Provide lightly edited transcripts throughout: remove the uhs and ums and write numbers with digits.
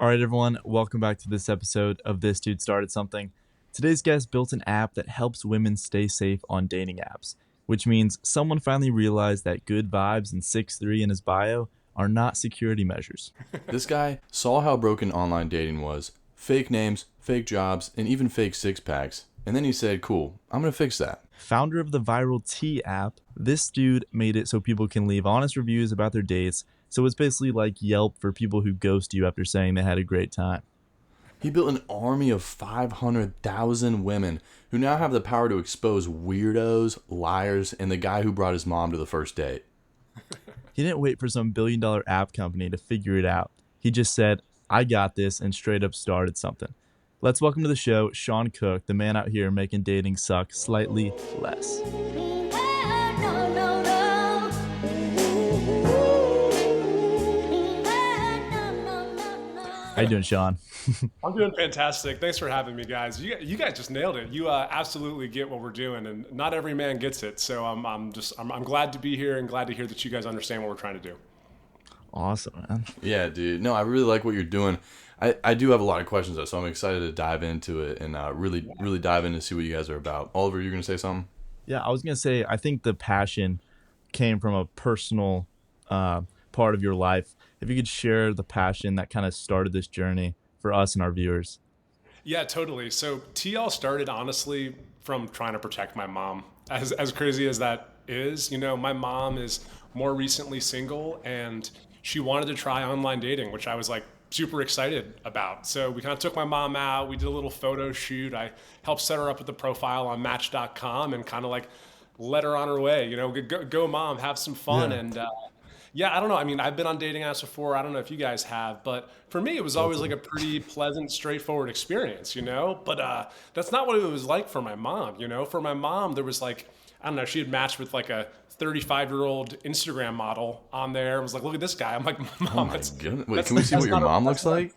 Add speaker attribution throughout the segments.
Speaker 1: right, everyone, welcome back to this episode of This Dude Started Something. Today's guest built an app that helps women stay safe on dating apps, which means someone finally realized that good vibes and 6'3" in his bio are not security measures.
Speaker 2: This guy saw how broken online dating was, fake names, fake jobs, and even fake six packs. And then he said, cool, I'm going to fix that.
Speaker 1: Founder of the Viral Tea app, this dude made it so people can leave honest reviews about their dates. So it's basically like Yelp for people who ghost you after saying they had a great time.
Speaker 2: He built an army of 500,000 women who now have the power to expose weirdos, liars, and the guy who brought his mom to the first date.
Speaker 1: He didn't wait for some billion-dollar app company to figure it out. He just said, I got this, and straight up started something. Let's welcome to the show Sean Cook, the man out here making dating suck slightly less. How you doing, Sean?
Speaker 3: I'm doing fantastic. Thanks for having me, guys. You guys just nailed it. You absolutely get what we're doing, and not every man gets it. So I'm glad to be here and glad to hear that you guys understand what we're trying to do.
Speaker 1: Awesome, man.
Speaker 2: Yeah, dude. No, I really like what you're doing. I do have a lot of questions, though, so I'm excited to dive into it and really dive in to see what you guys are about. Oliver, you're going to say something?
Speaker 1: Yeah, I was going to say, I think the passion came from a personal part of your life. If you could share the passion that kind of started this journey for us and our viewers.
Speaker 3: Yeah, totally. So TL started honestly from trying to protect my mom. As crazy as that is, my mom is more recently single and she wanted to try online dating, which I was like super excited about. So we kind of took my mom out. We did a little photo shoot. I helped set her up with the profile on Match.com and kind of like let her on her way. Go mom, have some fun.
Speaker 1: Yeah.
Speaker 3: And yeah, I don't know. I mean, I've been on dating apps before. I don't know if you guys have, but for me, it was always like a pretty pleasant, straightforward experience, But that's not what it was like for my mom, For my mom, there was like, I don't know, she had matched with like a 35-year-old Instagram model on there. I was like, look at this guy. I'm like,
Speaker 2: Oh
Speaker 3: Mom,
Speaker 2: my
Speaker 3: that's
Speaker 2: goodness. Wait,
Speaker 3: that's
Speaker 2: can we see
Speaker 3: that's
Speaker 2: what your
Speaker 3: not a
Speaker 2: mom looks like?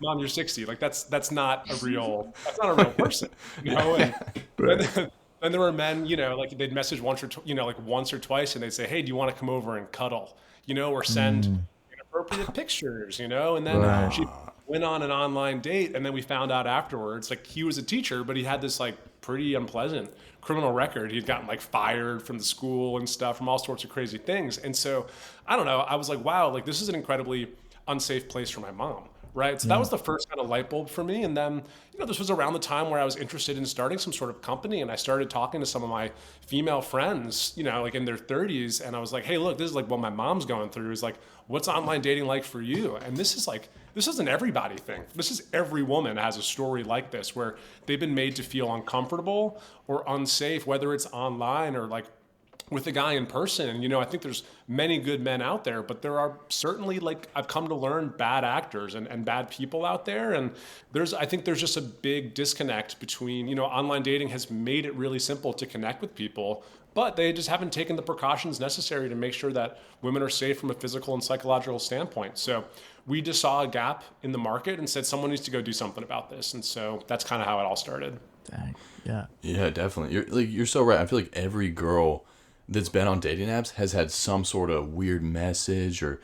Speaker 3: Mom, you're 60. Like that's not a real person, And then there were men, like they'd message like once or twice, and they'd say, "Hey, do you want to come over and cuddle?" Or send inappropriate pictures, And then
Speaker 1: Right.
Speaker 3: she went on an online date, and then we found out afterwards, like he was a teacher, but he had this like pretty unpleasant criminal record. He'd gotten like fired from the school and stuff, from all sorts of crazy things. And so, I don't know. I was like, wow, like this is an incredibly unsafe place for my mom. Right. So that was the first kind of light bulb for me. And then, this was around the time where I was interested in starting some sort of company. And I started talking to some of my female friends, like in their 30s. And I was like, hey, look, this is like what my mom's going through is like, what's online dating like for you? And this is an everybody thing. This is every woman has a story like this where they've been made to feel uncomfortable or unsafe, whether it's online or like with a guy in person. And, I think there's many good men out there, but there are certainly, like, I've come to learn, bad actors and bad people out there. And I think there's just a big disconnect between, online dating has made it really simple to connect with people, but they just haven't taken the precautions necessary to make sure that women are safe from a physical and psychological standpoint. So we just saw a gap in the market and said someone needs to go do something about this. And so that's kind of how it all started.
Speaker 1: Dang. Yeah.
Speaker 2: Yeah, definitely. You're so right. I feel like every girl that's been on dating apps has had some sort of weird message or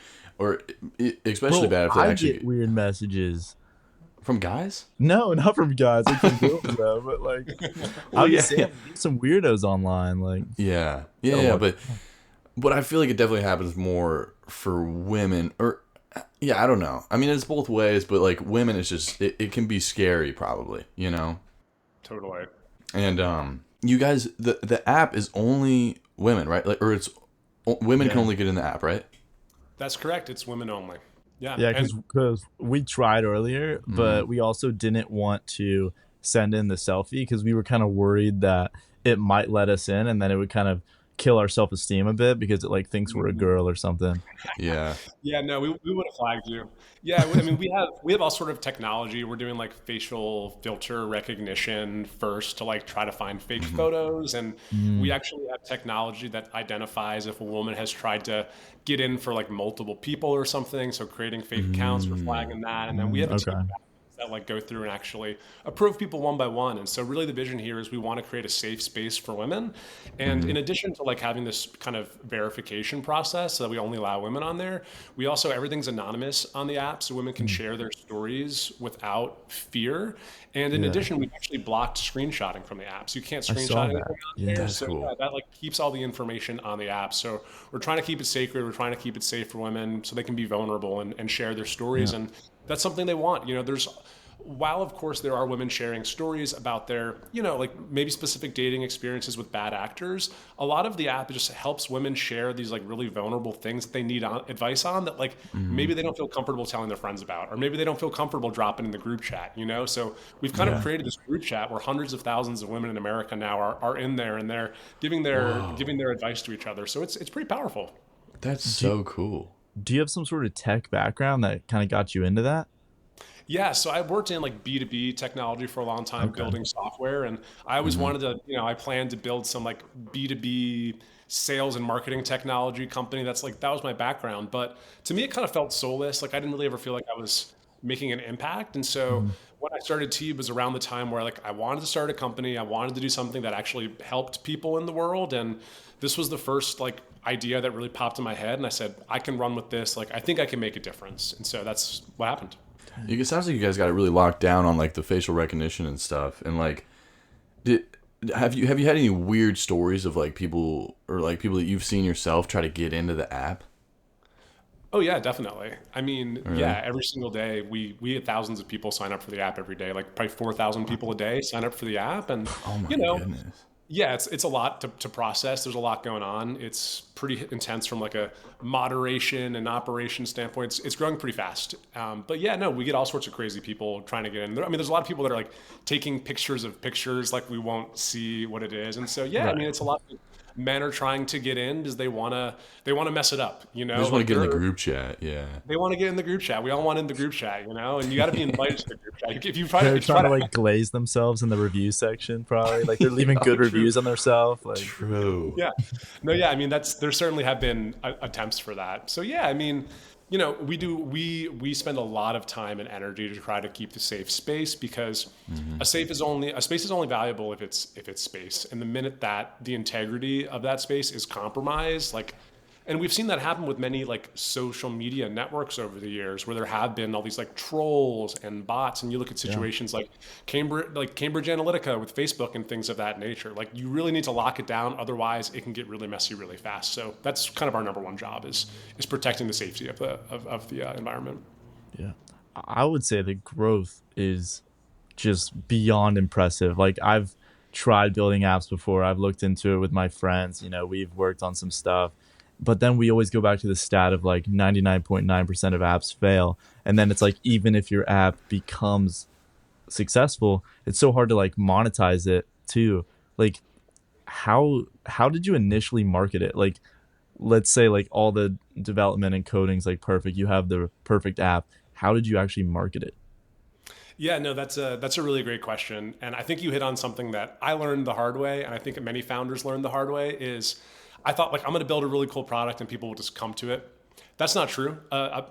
Speaker 2: especially
Speaker 1: Bro,
Speaker 2: bad if they
Speaker 1: I
Speaker 2: actually
Speaker 1: get weird messages.
Speaker 2: from guys.
Speaker 1: No, not from guys, like from girls though. But like,
Speaker 2: Well,
Speaker 1: I'm
Speaker 2: yeah,
Speaker 1: just saying, some weirdos online. Like,
Speaker 2: yeah, but I feel like it definitely happens more for women or yeah, I don't know. I mean, it's both ways, but like women, it's just it can be scary probably,
Speaker 3: Totally.
Speaker 2: And you guys, the app is only women, right? Like, or it's women can only get in the app, right?
Speaker 3: That's correct. It's women only. Yeah.
Speaker 1: yeah,
Speaker 3: And
Speaker 1: because we tried earlier, but we also didn't want to send in the selfie because we were kind of worried that it might let us in, and then it would kind of kill our self-esteem a bit because it like thinks we're a girl or something.
Speaker 2: Yeah.
Speaker 3: yeah, no, we would have flagged you. Yeah, I mean, we have all sort of technology. We're doing like facial filter recognition first to like try to find fake photos, and we actually have technology that identifies if a woman has tried to get in for like multiple people or something. So creating fake accounts, we're flagging that, and then we have a team
Speaker 1: Okay.
Speaker 3: that like go through and actually approve people one by one. And so really the vision here is we want to create a safe space for women. And in addition to like having this kind of verification process so that we only allow women on there, we also, everything's anonymous on the app so women can share their stories without fear. And in addition, we've actually blocked screenshotting from the app. So you can't
Speaker 1: saw
Speaker 3: screenshot anything
Speaker 1: that.
Speaker 3: on
Speaker 1: Yeah.
Speaker 3: there.
Speaker 2: That's
Speaker 3: So
Speaker 2: cool.
Speaker 3: yeah, that like keeps all the information on the app. So we're trying to keep it sacred. We're trying to keep it safe for women so they can be vulnerable and share their stories. And that's something they want. You know, while of course there are women sharing stories about their, you know, like maybe specific dating experiences with bad actors, a lot of the app just helps women share these like really vulnerable things that they need advice on that like maybe they don't feel comfortable telling their friends about, or maybe they don't feel comfortable dropping in the group chat, you know? So we've kind of created this group chat where hundreds of thousands of women in America now are in there, and they're giving their advice to each other. So it's pretty powerful.
Speaker 2: That's so cool.
Speaker 1: Do you have some sort of tech background that kind of got you into that?
Speaker 3: Yeah, so I worked in like B2B technology for a long time, building software, and I always wanted to, you know, I planned to build some like B2B sales and marketing technology company. That was my background. But to me, it kind of felt soulless. Like I didn't really ever feel like I was making an impact. And so when I started Teeb was around the time where like I wanted to start a company. I wanted to do something that actually helped people in the world. And this was the first like idea that really popped in my head. And I said, I can run with this. Like, I think I can make a difference. And so that's what happened.
Speaker 2: It sounds like you guys got it really locked down on like the facial recognition and stuff. And like, have you had any weird stories of like people that you've seen yourself try to get into the app?
Speaker 3: Oh yeah, definitely. I mean, yeah, every single day we had thousands of people sign up for the app every day, like probably 4,000 people a day sign up for the app. And
Speaker 2: Oh my
Speaker 3: you know,
Speaker 2: goodness.
Speaker 3: yeah, it's a lot to process. There's a lot going on. It's pretty intense from like a moderation and operation standpoint. It's growing pretty fast. But yeah, no, we get all sorts of crazy people trying to get in. I mean, there's a lot of people that are like taking pictures of pictures, like we won't see what it is. And so yeah, I mean, it's a lot. Men are trying to get in because they wanna mess it up. You know,
Speaker 2: I just want
Speaker 3: Like,
Speaker 2: to get in the
Speaker 3: they're-
Speaker 2: group chat. Yeah.
Speaker 3: They want to get in the group chat. We all want in the group chat, you know, and you got to be invited to the group chat. If you try
Speaker 1: They're
Speaker 3: to,
Speaker 1: trying to like glaze themselves in the review section, probably. Like they're leaving good
Speaker 2: true.
Speaker 1: reviews on themselves. Like,
Speaker 2: True.
Speaker 3: yeah, no, yeah. I mean, there certainly have been attempts for that. So yeah, I mean, you know, we spend a lot of time and energy to try to keep the safe space because a space is only valuable if it's space. And the minute that the integrity of that space is compromised, like. And we've seen that happen with many like social media networks over the years where there have been all these like trolls and bots. And you look at situations like Cambridge Analytica with Facebook and things of that nature. Like you really need to lock it down. Otherwise it can get really messy really fast. So that's kind of our number one job is protecting the safety of the environment.
Speaker 1: yeah, I would say the growth is just beyond impressive. Like I've tried building apps before. I've looked into it with my friends. You know, we've worked on some stuff. But then we always go back to the stat of like 99.9% of apps fail. And then it's like, even if your app becomes successful, it's so hard to like monetize it too. Like how did you initially market it? Like, let's say like all the development and coding's like perfect. You have the perfect app. How did you actually market it?
Speaker 3: Yeah, no, that's a really great question. And I think you hit on something that I learned the hard way. And I think many founders learned the hard way is I thought like I'm going to build a really cool product and people will just come to it. That's not true.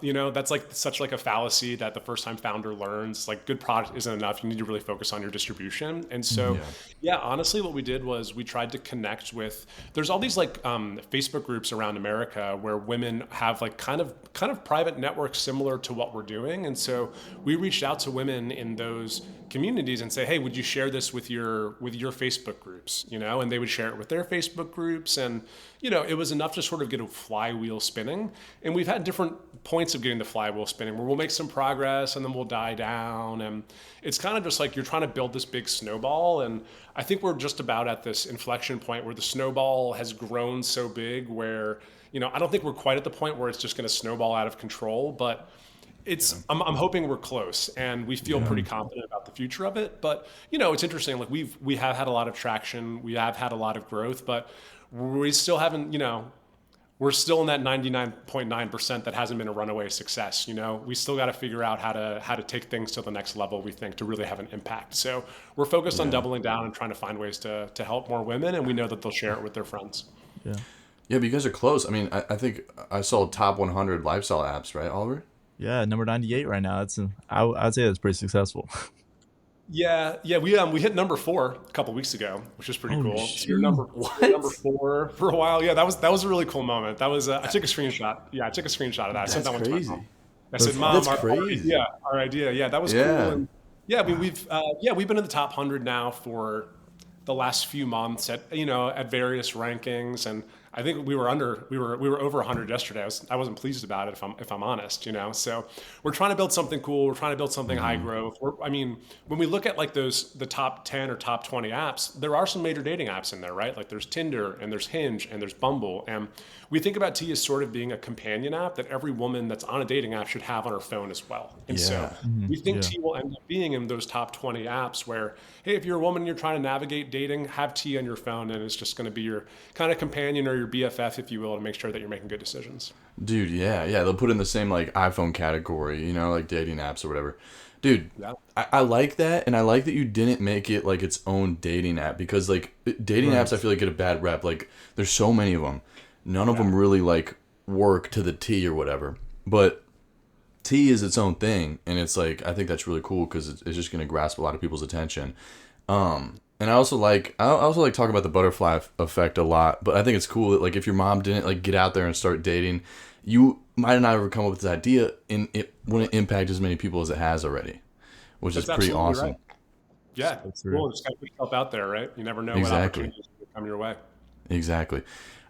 Speaker 3: You know, that's like such like a fallacy that the first time founder learns. Like good product isn't enough. You need to really focus on your distribution. And so, yeah, honestly, what we did was we tried to connect with. There's all these like Facebook groups around America where women have like kind of private networks similar to what we're doing. And so we reached out to women in those communities and say, hey, would you share this with your Facebook groups? You know, and they would share it with their Facebook groups, and you know, it was enough to sort of get a flywheel spinning. And we've had different points of getting the flywheel spinning where we'll make some progress and then we'll die down. And it's kind of just like you're trying to build this big snowball. And I think we're just about at this inflection point where the snowball has grown so big where, you know, I don't think we're quite at the point where it's just going to snowball out of control, but I'm hoping we're close, and we feel pretty confident about the future of it. But you know, it's interesting. Like we have had a lot of traction, we have had a lot of growth, but we still haven't. You know, we're still in that 99.9% that hasn't been a runaway success. You know, we still got to figure out how to take things to the next level. We think to really have an impact. So we're focused on doubling down and trying to find ways to help more women, and we know that they'll share it with their friends.
Speaker 1: Yeah.
Speaker 2: Yeah, but you guys are close. I mean, I think I saw top 100 lifestyle apps, right, Oliver?
Speaker 1: Yeah, number 98 right now. I'd say that's pretty successful.
Speaker 3: Yeah, we hit number four a couple weeks ago, which is pretty
Speaker 1: Oh
Speaker 3: cool. So
Speaker 1: shoot.
Speaker 3: we were number
Speaker 2: What?
Speaker 3: four for a while. Yeah, that was a really cool moment. That was I took a screenshot. Yeah, I took a screenshot of that. I sent
Speaker 2: That's
Speaker 3: that one to my mom.
Speaker 2: crazy.
Speaker 3: I said,
Speaker 1: That's
Speaker 3: "Mom,
Speaker 2: That's
Speaker 1: awesome.
Speaker 3: our
Speaker 2: crazy.
Speaker 3: idea, our idea. Yeah, that was cool."
Speaker 2: Yeah.
Speaker 3: And yeah, I mean,
Speaker 2: Wow.
Speaker 3: we've been in the top 100 now for the last few months at at various rankings, and I think we were over 100 yesterday. I wasn't pleased about it if I'm honest. So we're trying to build something cool. We're trying to build something high growth. I mean, when we look at like the top 10 or top 20 apps, there are some major dating apps in there, right? Like there's Tinder and there's Hinge and there's Bumble, and we think about T as sort of being a companion app that every woman that's on a dating app should have on her phone as well. And so
Speaker 2: Yeah.
Speaker 3: we think
Speaker 1: Yeah.
Speaker 3: T will end up being in those top 20 apps where, hey, if you're a woman and you're trying to navigate dating, have T on your phone and it's just going to be your kind of companion or your BFF, if you will, to make sure that you're making good decisions.
Speaker 2: Dude, yeah. They'll put in the same like iPhone category, like dating apps or whatever. Dude,
Speaker 3: Yeah.
Speaker 2: I like that, and I like that you didn't make it like its own dating app because like dating
Speaker 1: Right.
Speaker 2: apps, I feel like get a bad rep. Like there's so many of them, none of them really like work to the T or whatever. But T is its own thing, and it's like I think that's really cool because it's just gonna grasp a lot of people's attention. And I also like talk about the butterfly effect a lot, but I think it's cool that like if your mom didn't like get out there and start dating, you might not ever come up with this idea, and it wouldn't impact as many people as it has already, which is
Speaker 3: That's
Speaker 2: pretty
Speaker 3: absolutely
Speaker 2: awesome.
Speaker 3: right. Yeah.
Speaker 1: That's true.
Speaker 3: Cool. Just kind of put yourself out there, right? You never know what
Speaker 2: Exactly.
Speaker 3: opportunities will come your way.
Speaker 2: Exactly.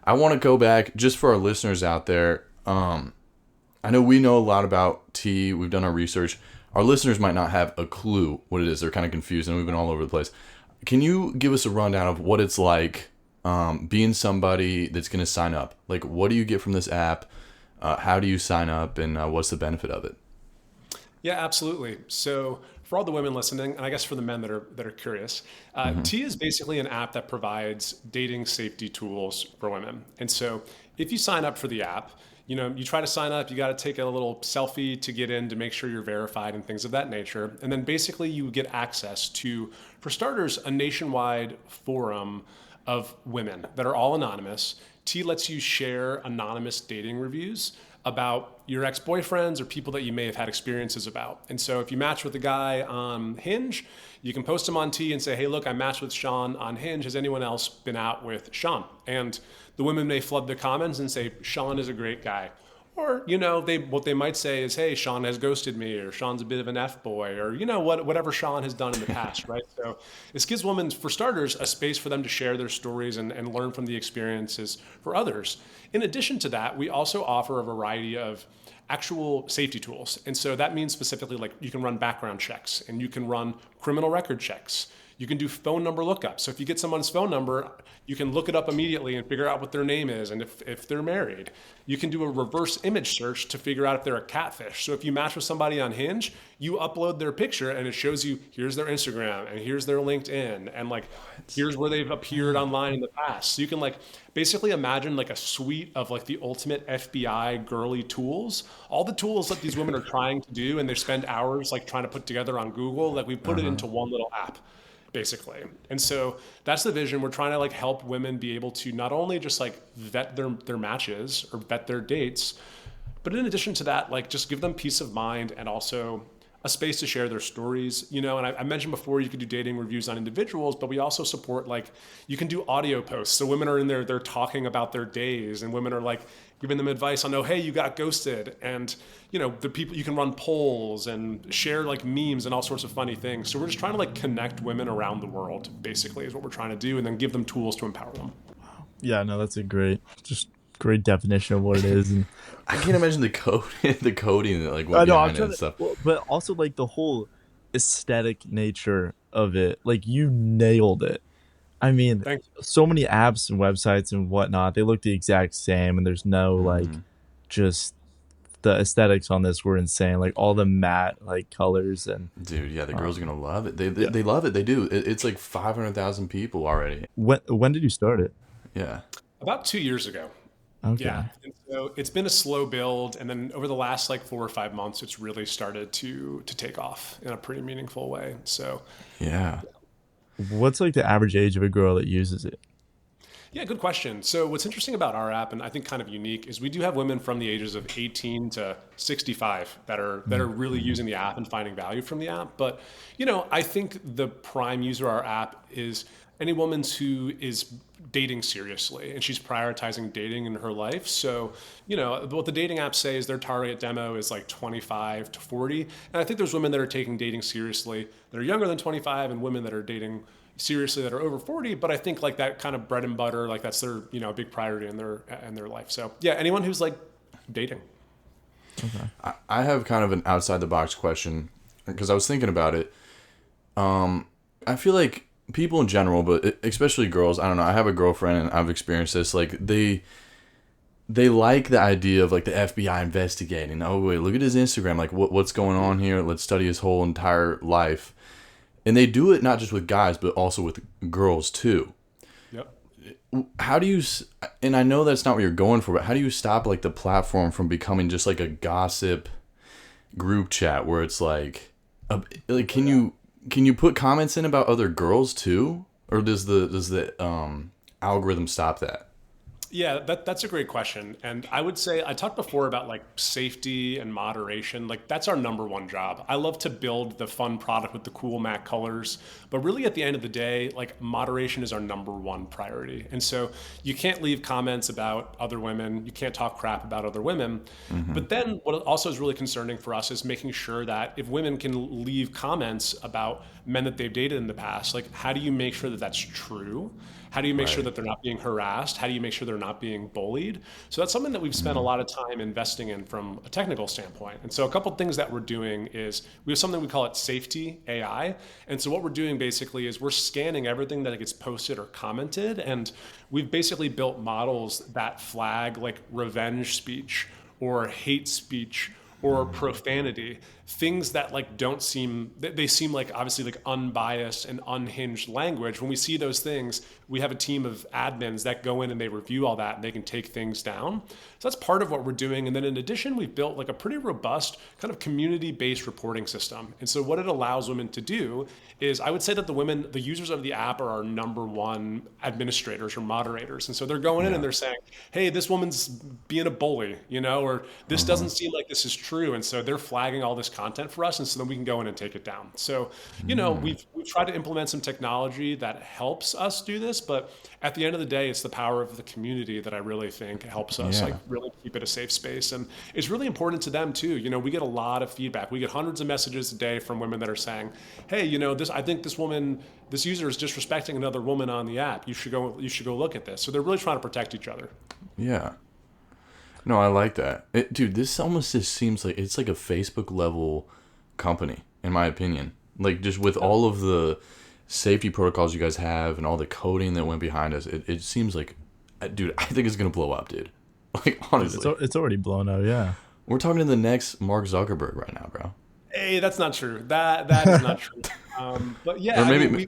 Speaker 2: I want to go back just for our listeners out there. I know we know a lot about tea. We've done our research. Our listeners might not have a clue what it is. They're kind of confused, and we've been all over the place. Can you give us a rundown of what it's like being somebody that's going to sign up? Like, what do you get from this app? How do you sign up, and what's the benefit of it?
Speaker 3: Yeah, absolutely. So for all the women listening, and I guess for the men that are curious, T is basically an app that provides dating safety tools for women. And so if you sign up for the app, you try to sign up, you got to take a little selfie to get in to make sure you're verified and things of that nature. And then basically you get access to, for starters, a nationwide forum of women that are all anonymous. T lets you share anonymous dating reviews about your ex-boyfriends or people that you may have had experiences about. And so if you match with a guy on Hinge, you can post him on T and say, hey, look, I matched with Sean on Hinge. Has anyone else been out with Sean? And the women may flood the comments and say, Sean is a great guy. Or, what they might say is, hey, Sean has ghosted me, or Sean's a bit of an F boy, or, whatever Sean has done in the past, right? So this gives women, for starters, a space for them to share their stories and learn from the experiences for others. In addition to that, we also offer a variety of actual safety tools. And so that means specifically like you can run background checks and you can run criminal record checks. You can do phone number lookups. So if you get someone's phone number, you can look it up immediately and figure out what their name is and if they're married. You can do a reverse image search to figure out if they're a catfish. So if you match with somebody on Hinge, you upload their picture and it shows you here's their Instagram and here's their LinkedIn and like here's where they've appeared online in the past. So you can like basically imagine like a suite of like the ultimate FBI girly tools, all the tools that these women are trying to do and they spend hours like trying to put together on Google, like we put it into one little app basically. And so that's the vision. We're trying to like help women be able to not only just like vet their matches or vet their dates, but in addition to that, like just give them peace of mind and also a space to share their stories, and I mentioned before you could do dating reviews on individuals, but we also support like you can do audio posts. So women are in there, they're talking about their days and women are like giving them advice on, oh, hey, you got ghosted. And, the people, you can run polls and share like memes and all sorts of funny things. So we're just trying to like connect women around the world, basically, is what we're trying to do, and then give them tools to empower them.
Speaker 1: Yeah, no, that's a great definition of what it is. And
Speaker 2: I can't imagine the code, the coding that like
Speaker 1: I
Speaker 2: went
Speaker 1: know I'm
Speaker 2: behind it
Speaker 1: trying
Speaker 2: and
Speaker 1: to,
Speaker 2: stuff.
Speaker 1: but also like the whole aesthetic nature of it. Like you nailed it. I mean,
Speaker 3: Thanks.
Speaker 1: so many apps and websites and whatnot, they look the exact same, and there's no like just the aesthetics on this were insane. Like all the matte like colors and
Speaker 2: Dude, yeah, the girls are gonna love it. They
Speaker 1: yeah.
Speaker 2: they love it. They do. It's like 500,000 people already.
Speaker 1: When did you start it?
Speaker 2: Yeah.
Speaker 3: About 2 years ago.
Speaker 1: Okay.
Speaker 3: Yeah. And so it's been a slow build. And then over the last like 4 or 5 months, it's really started to take off in a pretty meaningful way. So
Speaker 2: Yeah.
Speaker 1: What's like the average age of a girl that uses it?
Speaker 3: Yeah, good question. So what's interesting about our app, and I think kind of unique, is we do have women from the ages of 18 to 65 that are really using the app and finding value from the app. But I think the prime user of our app is any woman who is dating seriously and she's prioritizing dating in her life. So, what the dating apps say is their target demo is like 25 to 40. And I think there's women that are taking dating seriously that are younger than 25 and women that are dating seriously that are over 40. But I think like that kind of bread and butter, like that's their, big priority in their life. So yeah, anyone who's like dating.
Speaker 2: I have kind of an outside the box question because I was thinking about it. I feel like people in general, but especially girls, I don't know. I have a girlfriend and I've experienced this. Like they like the idea of like the FBI investigating. Oh wait, look at his Instagram. Like what's going on here? Let's study his whole entire life. And they do it not just with guys, but also with girls too.
Speaker 3: Yep.
Speaker 2: How do you, and I know that's not what you're going for, but how do you stop like the platform from becoming just like a gossip group chat where it's like can you put comments in about other girls too? Or does the algorithm stop that?
Speaker 3: Yeah, that's a great question. And I would say I talked before about like safety and moderation. Like that's our number one job. I love to build the fun product with the cool Mac colors, but really at the end of the day, like moderation is our number one priority. And so you can't leave comments about other women. You can't talk crap about other women. But then what also is really concerning for us is making sure that if women can leave comments about men that they've dated in the past, like how do you make sure that that's true? How do you make sure that they're not being harassed? How do you make sure they're not being bullied? So that's something that we've spent a lot of time investing in from a technical standpoint. And so a couple of things that we're doing is we have something we call it Safety AI. And so what we're doing basically is we're scanning everything that gets posted or commented. And we've basically built models that flag like revenge speech or hate speech or profanity, things that like don't seem, they seem like obviously like unbiased and unhinged language. When we see those things, we have a team of admins that go in and they review all that and they can take things down. So that's part of what we're doing. And then in addition, we've built like a pretty robust kind of community-based reporting system. And so what it allows women to do is I would say that the users of the app are our number one administrators or moderators. And so they're going in and they're saying, hey, this woman's being a bully, or this doesn't seem like this is true. And so they're flagging all this content for us. And so then we can go in and take it down. So, we've tried to implement some technology that helps us do this. But at the end of the day, it's the power of the community that I really think helps us like really keep it a safe space. And it's really important to them too. We get a lot of feedback. We get hundreds of messages a day from women that are saying, hey, I think this user is disrespecting another woman on the app. You should go look at this. So they're really trying to protect each other.
Speaker 2: Yeah. No, I like that. Dude, this almost just seems like it's like a Facebook level company, in my opinion. Like just with all of the safety protocols you guys have and all the coding that went behind us, it seems like, dude, I think it's going to blow up, dude. Like, honestly.
Speaker 1: It's already blown up, yeah.
Speaker 2: We're talking to the next Mark Zuckerberg right now, bro.
Speaker 3: Hey, that's not true. That is not true. But yeah,
Speaker 2: Or maybe,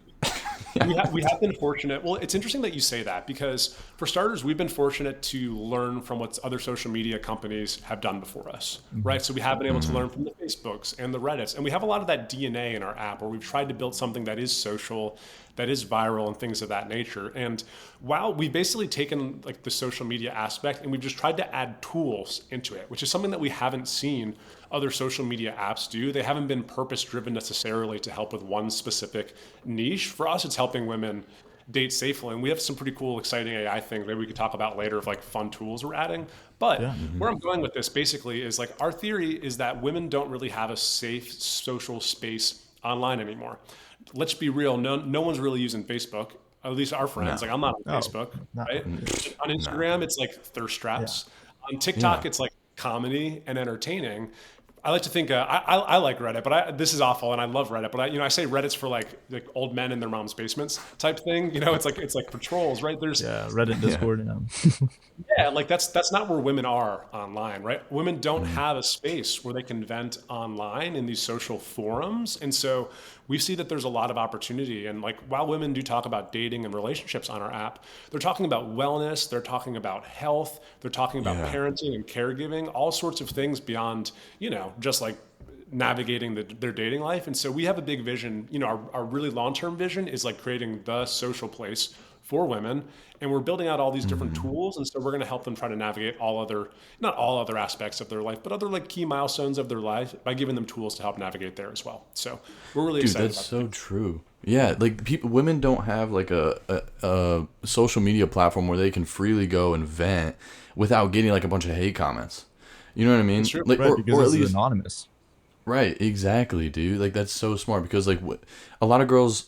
Speaker 3: we have been fortunate. Well, it's interesting that you say that because for starters, we've been fortunate to learn from what other social media companies have done before us, right? So we have been able to learn from the Facebooks and the Reddits, and we have a lot of that DNA in our app where we've tried to build something that is social, that is viral and things of that nature. And while we've basically taken like the social media aspect and we've just tried to add tools into it, which is something that we haven't seen other social media apps do. They haven't been purpose driven necessarily to help with one specific niche. For us, it's helping women date safely. And we have some pretty cool, exciting AI things that we could talk about later of like fun tools we're adding. But where I'm going with this basically is like our theory is that women don't really have a safe social space online anymore. Let's be real. No one's really using Facebook. At least our friends. Like I'm not on Facebook, right? On Instagram, it's like thirst traps. On TikTok, it's like comedy and entertaining. I like to think I like Reddit, but this is awful, and I love Reddit. But I say Reddit's for like old men in their mom's basements type thing. It's like for trolls, right? There's
Speaker 1: Reddit, Discord.
Speaker 3: Yeah, like that's not where women are online, right? Women don't have a space where they can vent online in these social forums, and so we see that there's a lot of opportunity. And like while women do talk about dating and relationships on our app, they're talking about wellness, they're talking about health, they're talking about parenting and caregiving, all sorts of things beyond just like navigating their dating life. And so we have a big vision. Our really long-term vision is like creating the social place for women, and we're building out all these different tools. And so we're going to help them try to navigate not all other aspects of their life, but other like key milestones of their life by giving them tools to help navigate there as well. So we're really
Speaker 2: Dude,
Speaker 3: excited
Speaker 2: that's
Speaker 3: about
Speaker 2: so true. Yeah, like women don't have like a social media platform where they can freely go and vent without getting like a bunch of hate comments. You know what I mean?
Speaker 3: true.
Speaker 2: Like,
Speaker 1: Right, because
Speaker 2: or at
Speaker 1: this is
Speaker 2: least
Speaker 1: anonymous.
Speaker 2: right, exactly, dude. Like that's so smart because like a lot of girls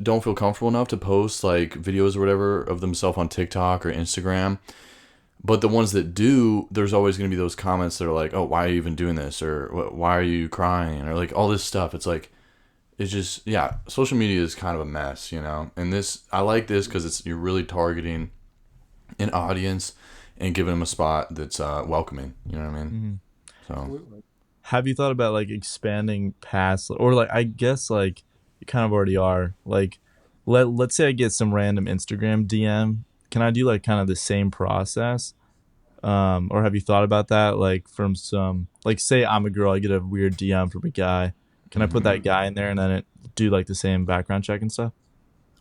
Speaker 2: don't feel comfortable enough to post like videos or whatever of themselves on TikTok or Instagram. But the ones that do, there's always going to be those comments that are like, "Oh, why are you even doing this?" or "Why are you crying?" or like all this stuff. It's like, it's just, yeah, social media is kind of a mess, you know. And I like this because you're really targeting an audience and giving them a spot that's welcoming. You know what I mean? So
Speaker 3: Absolutely.
Speaker 1: Have you thought about like expanding past, or like I guess like you kind of already are, like let's say I get some random Instagram DM, can I do like kind of the same process? Or have you thought about that, like from some, like say I'm a girl, I get a weird DM from a guy, can I put that guy in there and then it do like the same background check and stuff?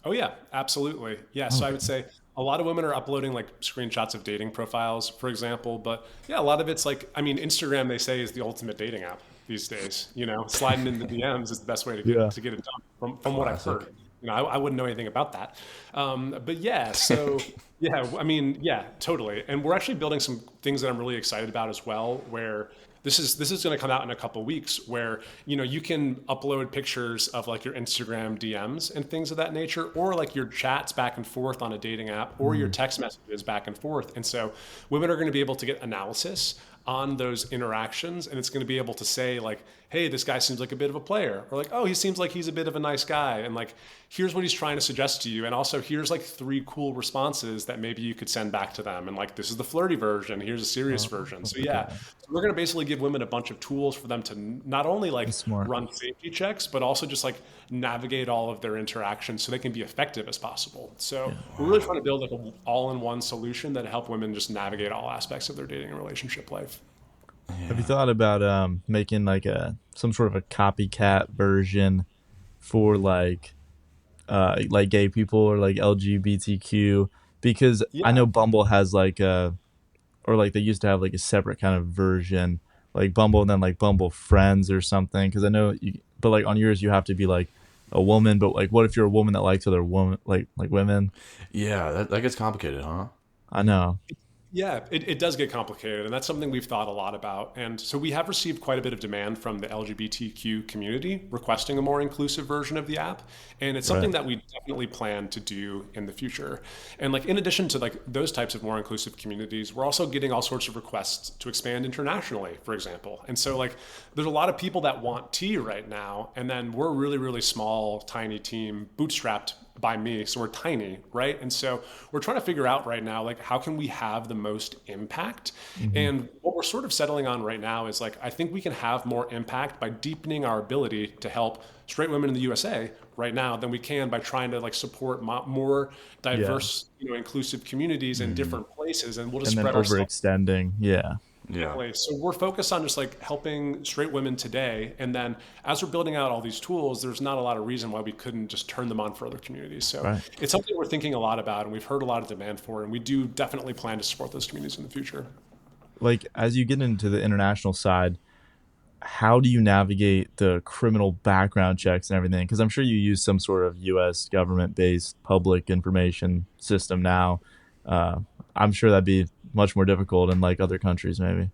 Speaker 3: Oh yeah, absolutely. Yeah, so I would say a lot of women are uploading like screenshots of dating profiles, for example. But yeah, a lot of it's like, I mean, Instagram they say is the ultimate dating app these days. Sliding in the DMs is the best way to get
Speaker 1: Yeah.
Speaker 3: to get it done. From what I've
Speaker 2: classic.
Speaker 3: heard, I wouldn't know anything about that. But yeah, so yeah, I mean, yeah, totally. And we're actually building some things that I'm really excited about as well, where this is going to come out in a couple weeks where you can upload pictures of like your Instagram DMs and things of that nature, or like your chats back and forth on a dating app, or your text messages back and forth. And so women are going to be able to get analysis on those interactions, and it's going to be able to say like, hey, this guy seems like a bit of a player, or like, oh, he seems like he's a bit of a nice guy, and like here's what he's trying to suggest to you, and also here's like 3 cool responses that maybe you could send back to them, and like this is the flirty version, here's a serious version. So yeah, so we're going to basically give women a bunch of tools for them to not only like
Speaker 1: That's smart.
Speaker 3: run safety checks, but also just like navigate all of their interactions so they can be effective as possible. So we're really trying to build like an all-in-one solution that help women just navigate all aspects of their dating and relationship life.
Speaker 1: Have you thought about making like some sort of a copycat version for like gay people or like LGBTQ? Because I
Speaker 3: Yeah.
Speaker 1: know Bumble has like or like they used to have like a separate kind of version, like Bumble and then like Bumble Friends or something. Because I know but like on yours you have to be like a woman, but like what if you're a woman that likes other woman, like women?
Speaker 2: yeah, that gets complicated, huh?
Speaker 1: I know.
Speaker 3: Yeah, it does get complicated, and that's something we've thought a lot about. And so we have received quite a bit of demand from the LGBTQ community requesting a more inclusive version of the app, and it's something
Speaker 1: Right.
Speaker 3: that we definitely plan to do in the future. And like in addition to like those types of more inclusive communities, we're also getting all sorts of requests to expand internationally, for example. And so like there's a lot of people that want tea right now, and then we're a really really small, tiny team, bootstrapped by me, so we're tiny, right? And so we're trying to figure out right now like how can we have the most impact. And what we're sort of settling on right now is like I think we can have more impact by deepening our ability to help straight women in the USA right now than we can by trying to like support more
Speaker 1: Yeah.
Speaker 3: diverse inclusive communities in different places, and we'll just
Speaker 1: And then
Speaker 3: spread ourselves.
Speaker 1: overextending. Yeah.
Speaker 2: Yeah.
Speaker 3: So we're focused on just like helping straight women today. And then as we're building out all these tools, there's not a lot of reason why we couldn't just turn them on for other communities. So
Speaker 1: Right.
Speaker 3: it's something we're thinking a lot about, and we've heard a lot of demand for, and we do definitely plan to support those communities in the future.
Speaker 1: Like as you get into the international side, how do you navigate the criminal background checks and everything? Because I'm sure you use some sort of U.S. government-based public information system now. Uh, I'm sure that'd be much more difficult in like other countries, maybe.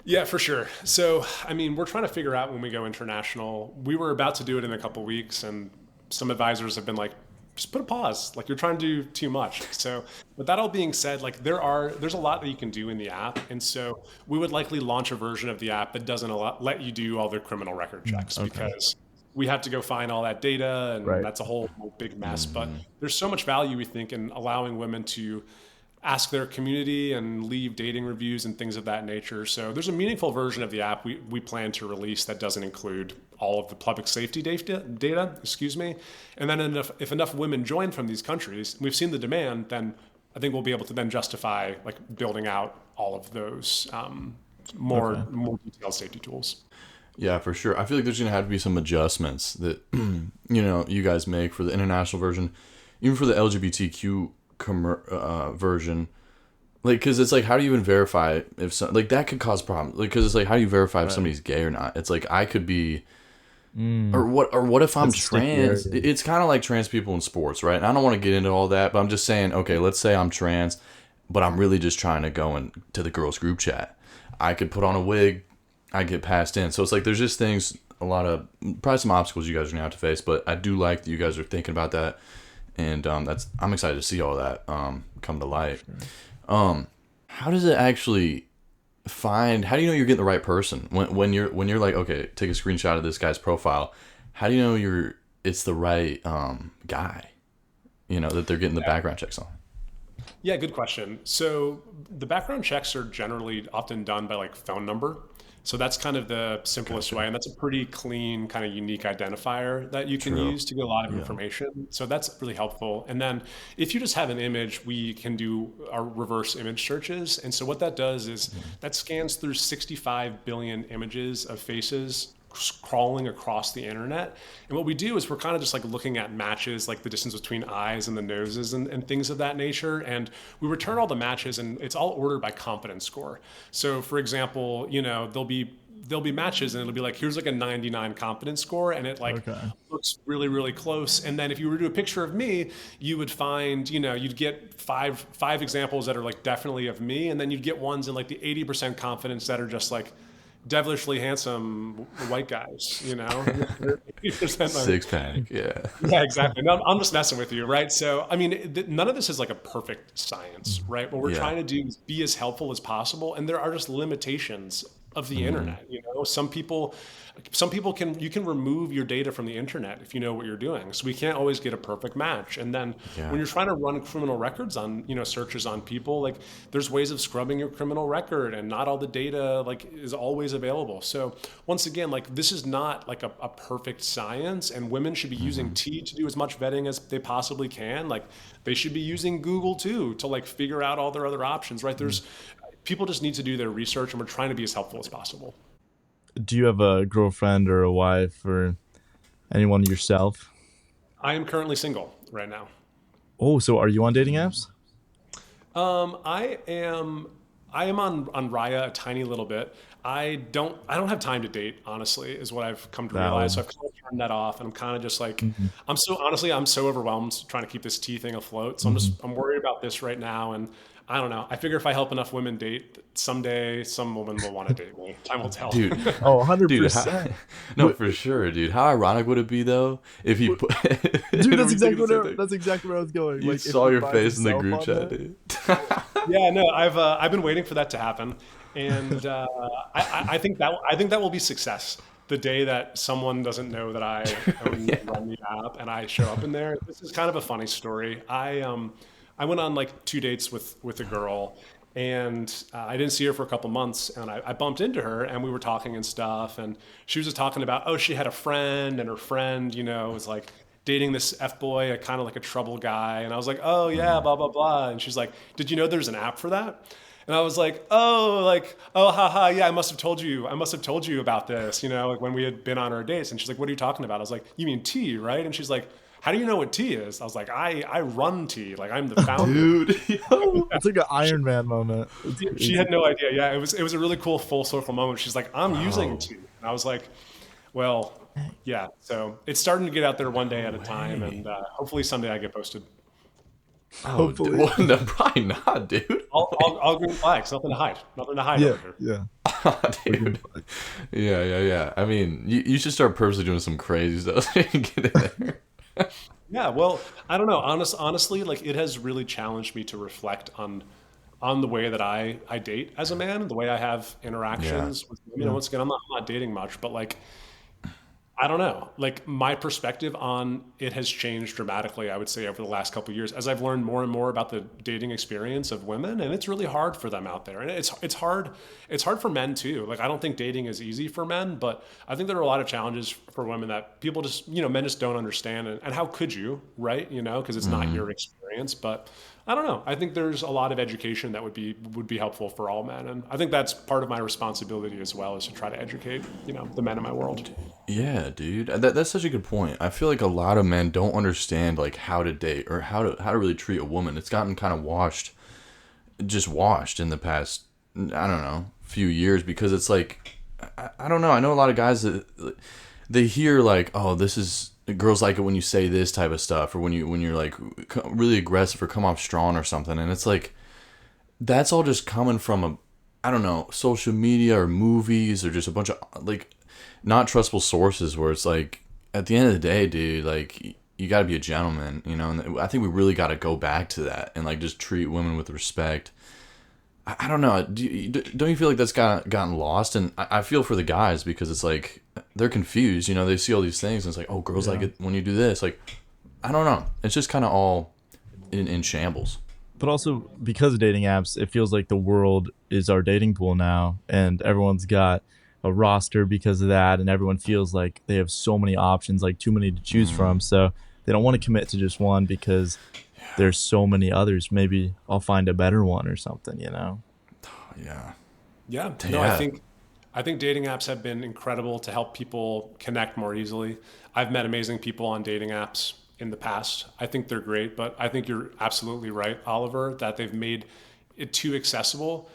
Speaker 3: Yeah, for sure. So, I mean, we're trying to figure out when we go international. We were about to do it in a couple weeks, and some advisors have been like, just put a pause. Like you're trying to do too much. So, with that all being said, like there's a lot that you can do in the app, and so we would likely launch a version of the app that doesn't let you do all the criminal record checks
Speaker 1: Okay.
Speaker 3: because we have to go find all that data, and
Speaker 1: Right.
Speaker 3: that's a whole big mess. But there's so much value we think in allowing women to ask their community and leave dating reviews and things of that nature. So there's a meaningful version of the app we plan to release that doesn't include all of the public safety data, excuse me. And then if enough women join from these countries, we've seen the demand, then I think we'll be able to then justify like building out all of those more
Speaker 1: Okay.
Speaker 3: more detailed safety tools.
Speaker 2: Yeah, for sure. I feel like there's gonna have to be some adjustments that you guys make for the international version, even for the LGBTQ version. Like, because it's like, how do you even verify if like that could cause problems? Like, because it's like, how do you verify if somebody's gay or not? It's like I could be, or what if I'm
Speaker 1: That's a sticky
Speaker 2: trans?
Speaker 1: area.
Speaker 2: It's kind of like trans people in sports, right? And I don't want to get into all that, but I'm just saying, okay, let's say I'm trans, but I'm really just trying to go into the girls group chat. I could put on a wig, I get passed in. So it's like there's just things, a lot of probably some obstacles you guys are gonna have to face. But I do like that you guys are thinking about that, and I'm excited to see all that come to light. How does it actually find? How do you know you're getting the right person when you're like, okay, take a screenshot of this guy's profile? How do you know it's the right guy? That they're getting the background checks on.
Speaker 3: Yeah, good question. So the background checks are generally often done by like phone number. So that's kind of the simplest way, and that's a pretty clean, kind of unique identifier that you can
Speaker 2: True.
Speaker 3: use to get a lot of
Speaker 2: Yeah.
Speaker 3: information. So that's really helpful. And then if you just have an image, we can do our reverse image searches. And so what that does is that scans through 65 billion images of faces crawling across the internet. And what we do is we're kind of just like looking at matches, like the distance between eyes and the noses and things of that nature. And we return all the matches, and it's all ordered by confidence score. So for example, there'll be matches and it'll be like, here's like a 99 confidence score, and it like
Speaker 1: Okay.
Speaker 3: looks really, really close. And then if you were to do a picture of me, you would find, you'd get five examples that are like definitely of me, and then you'd get ones in like the 80% confidence that are just like devilishly handsome white guys, 80%
Speaker 2: Six pack. Yeah.
Speaker 3: yeah, exactly. No, I'm just messing with you, right? So, I mean, none of this is like a perfect science, right? What we're
Speaker 2: Yeah.
Speaker 3: trying to do is be as helpful as possible, and there are just limitations of the internet. Some people you can remove your data from the internet if you know what you're doing. So we can't always get a perfect match. And then
Speaker 2: Yeah.
Speaker 3: when you're trying to run criminal records on, searches on people, like there's ways of scrubbing your criminal record, and not all the data like is always available. So once again, like this is not like a perfect science, and women should be using T to do as much vetting as they possibly can. Like they should be using Google too to like figure out all their other options, right? There's people just need to do their research, and we're trying to be as helpful as possible.
Speaker 1: Do you have a girlfriend or a wife or anyone yourself?
Speaker 3: I am currently single right now.
Speaker 1: Oh, so are you on dating apps?
Speaker 3: I am on Raya a tiny little bit. I don't have time to date, honestly, is what I've come to realize.
Speaker 1: Valid.
Speaker 3: So I've kind of turned that off, and I'm kind of just like I'm so overwhelmed trying to keep this tea thing afloat. So I'm worried about this right now, and I don't know. I figure if I help enough women date, someday some woman will want to date me. Time will tell.
Speaker 2: Dude.
Speaker 1: Oh,
Speaker 2: Dude,
Speaker 1: 100%.
Speaker 2: no, for sure, dude. How ironic would it be though if you put
Speaker 1: Dude, that's exactly where I was going.
Speaker 2: You
Speaker 1: Like, if
Speaker 2: saw your
Speaker 1: find
Speaker 2: face in the
Speaker 1: yourself
Speaker 2: group
Speaker 1: on
Speaker 2: chat,
Speaker 1: there-
Speaker 2: dude.
Speaker 3: Yeah, no, I've been waiting for that to happen, and I think that will be success. The day that someone doesn't know that I own and run the app, and I show up in there. This is kind of a funny story. I went on like 2 dates with a girl, and I didn't see her for a couple months, and I bumped into her, and we were talking and stuff, and she was just talking about, oh, she had a friend, and her friend, was like dating this F boy, a kind of like a trouble guy. And I was like, oh yeah, blah, blah, blah. And she's like, did you know there's an app for that? And I was like, oh, haha, yeah, I must have told you about this, like when we had been on our dates. And she's like, what are you talking about? I was like, you mean T, right? And she's like, how do you know what T is? I was like, I run T, like I'm the founder.
Speaker 2: Dude, yo.
Speaker 1: It's like an Iron Man moment. It's
Speaker 3: She
Speaker 1: crazy.
Speaker 3: had no idea. Yeah, it was a really cool full circle moment. She's like, I'm using T. And I was like, well, yeah. So it's starting to get out there one day at a time, and hopefully someday I get posted.
Speaker 2: Oh,
Speaker 1: Hopefully.
Speaker 2: well, no, probably not, dude.
Speaker 3: All green flags. Nothing to hide. Nothing to hide
Speaker 1: Yeah,
Speaker 3: over here.
Speaker 1: yeah.
Speaker 2: Dude. Yeah. I mean, you should start purposely doing some crazy stuff so you can get in there.
Speaker 3: Yeah. Well, I don't know. Honestly, like it has really challenged me to reflect on the way that I date as a man, the way I have interactions with women. And once again, I'm not dating much, but like I don't know. Like my perspective on it has changed dramatically, I would say, over the last couple of years as I've learned more and more about the dating experience of women, and it's really hard for them out there. And it's hard for men too. Like I don't think dating is easy for men, but I think there are a lot of challenges for women that people just, men just don't understand. And how could you, right? Because it's not your experience. But I don't know. I think there's a lot of education that would be helpful for all men, and I think that's part of my responsibility as well, is to try to educate, the men in my world.
Speaker 2: Yeah, dude. That's such a good point. I feel like a lot of men don't understand like how to date or how to really treat a woman. It's gotten kind of washed in the past, I don't know, few years, because it's like I don't know. I know a lot of guys that they hear like, "Oh, this is girls like it when you say this type of stuff, or when you're like really aggressive or come off strong or something." And it's like that's all just coming from I don't know, social media or movies or just a bunch of like not trustable sources, where it's like at the end of the day, dude, like you got to be a gentleman, and I think we really got to go back to that and like just treat women with respect. I don't know. Don't you feel like that's gotten lost? And I feel for the guys, because it's like they're confused. They see all these things and it's like, oh, girls like it when you do this. Like, I don't know. It's just kind of all in shambles.
Speaker 1: But also, because of dating apps, it feels like the world is our dating pool now, and everyone's got a roster because of that, and everyone feels like they have so many options, like too many to choose from. So they don't want to commit to just one because there's so many others. Maybe I'll find a better one or something,
Speaker 2: Yeah.
Speaker 3: Yeah. No,
Speaker 2: Yeah.
Speaker 3: I think dating apps have been incredible to help people connect more easily. I've met amazing people on dating apps in the past. I think they're great, but I think you're absolutely right, Oliver, that they've made it too accessible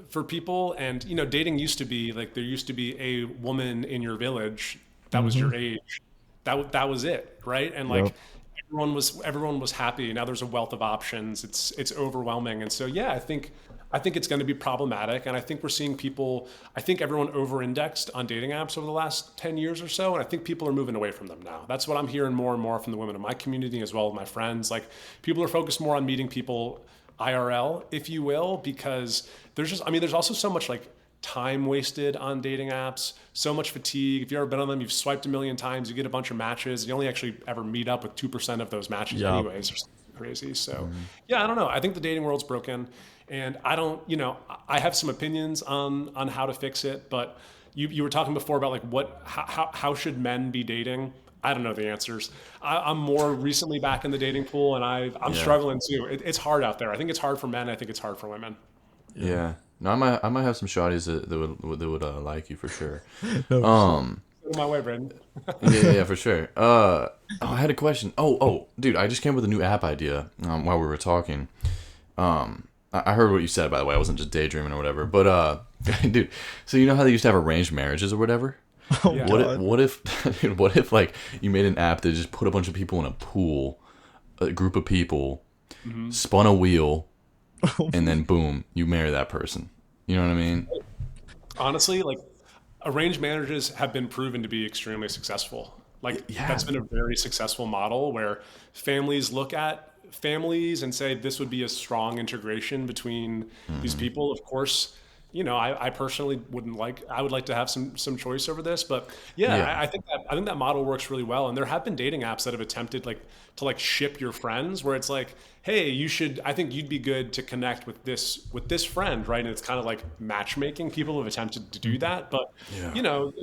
Speaker 3: for people. And, dating used to be like, there used to be a woman in your village that was your age. That was it, right? And like,
Speaker 1: Yep.
Speaker 3: everyone was happy. Now there's a wealth of options. It's overwhelming. And so yeah, I think it's going to be problematic. And I think we're seeing people, I think everyone over-indexed on dating apps over the last 10 years or so. And I think people are moving away from them now. That's what I'm hearing more and more from the women in my community, as well as my friends. Like, people are focused more on meeting people IRL, if you will, because there's also so much like time wasted on dating apps, so much fatigue. If you've ever been on them, you've swiped a million times, you get a bunch of matches. You only actually ever meet up with 2% of those matches
Speaker 1: Yup.
Speaker 3: anyways, or something crazy. So yeah, I don't know. I think the dating world's broken, and I have some opinions on how to fix it, but you were talking before about like how should men be dating? I don't know the answers. I'm more recently back in the dating pool, and I'm struggling too. It's hard out there. I think it's hard for men. I think it's hard for women.
Speaker 2: Yeah. No, I might have some shawties that would like you for sure.
Speaker 3: Go my way, Brandon.
Speaker 2: Yeah, for sure. I had a question. Dude, I just came up with a new app idea while we were talking. I heard what you said, by the way. I wasn't just daydreaming or whatever. But dude, so you know how they used to have arranged marriages or whatever?
Speaker 3: Yeah.
Speaker 2: What if dude, what if like you made an app that just put a bunch of people in a pool, a group of people, spun a wheel, and then boom, you marry that person. You know what I mean?
Speaker 3: Honestly, like, arranged marriages have been proven to be extremely successful. Like,
Speaker 2: Yeah.
Speaker 3: that's been a very successful model where families look at families and say this would be a strong integration between these people. Of course, I personally I would like to have some choice over this, but yeah,
Speaker 2: Yeah.
Speaker 3: I think that model works really well. And there have been dating apps that have attempted like to like ship your friends, where it's like, hey, I think you'd be good to connect with this friend, right? And it's kind of like matchmaking. People have attempted to do that, but
Speaker 2: Yeah.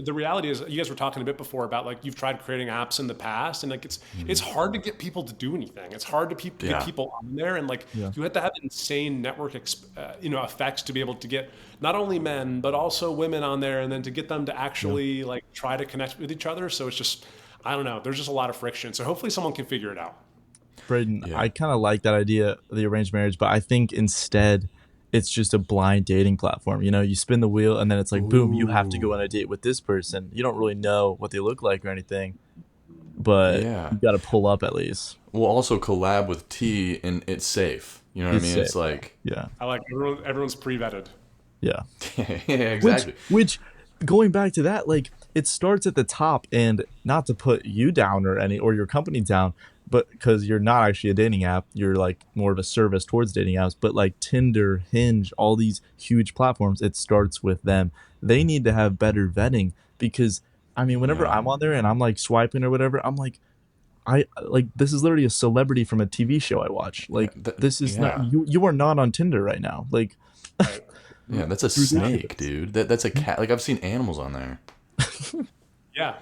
Speaker 3: the reality is, you guys were talking a bit before about like you've tried creating apps in the past, and like it's hard to get people to do anything. It's hard to get
Speaker 2: Yeah.
Speaker 3: people on there, and like you have to have insane network effects to be able to get not only men but also women on there, and then to get them to actually like try to connect with each other. So it's just, I don't know. There's just a lot of friction. So hopefully someone can figure it out.
Speaker 1: Braden,
Speaker 2: Yeah.
Speaker 1: I kind of like that idea, the arranged marriage, but I think instead it's just a blind dating platform. You spin the wheel and then it's like, boom, you have to go on a date with this person. You don't really know what they look like or anything, but
Speaker 2: Yeah.
Speaker 1: you got to pull up at least.
Speaker 2: We'll also collab with T, and it's safe. You know what
Speaker 1: It's
Speaker 2: I mean?
Speaker 1: safe.
Speaker 2: It's like,
Speaker 1: Yeah.
Speaker 3: I like everyone's pre-vetted.
Speaker 1: Yeah.
Speaker 2: yeah, exactly.
Speaker 1: Which going back to that, like it starts at the top, and not to put you down or your company down, but because you're not actually a dating app, you're like more of a service towards dating apps. But like Tinder, Hinge, all these huge platforms, it starts with them. They need to have better vetting, because I mean, whenever
Speaker 2: Yeah.
Speaker 1: I'm on there and I'm like swiping or whatever, I'm like, this is literally a celebrity from a TV show I watch. Like, this is not you. You are not on Tinder right now. Like,
Speaker 2: Yeah, that's a snake, dude. That's a cat. Like, I've seen animals on there.
Speaker 3: Yeah,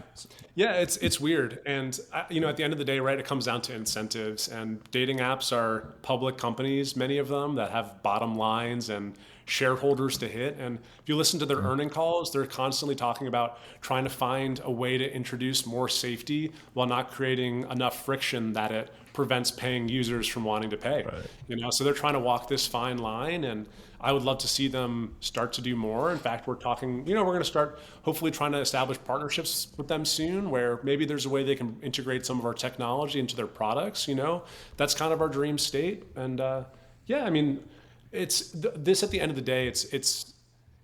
Speaker 3: yeah, it's weird, and you know, at the end of the day, right, it comes down to incentives. And dating apps are public companies, many of them that have bottom lines and shareholders to hit. And if you listen to their earning calls, they're constantly talking about trying to find a way to introduce more safety while not creating enough friction that it prevents paying users from wanting to pay.
Speaker 1: Right.
Speaker 3: You know, so they're trying to walk this fine line, and I would love to see them start to do more. In fact, we're talking, you know, we're going to start hopefully trying to establish partnerships with them soon, where maybe there's a way they can integrate some of our technology into their products. You know, that's kind of our dream state. And yeah, I mean, this at the end of the day, it's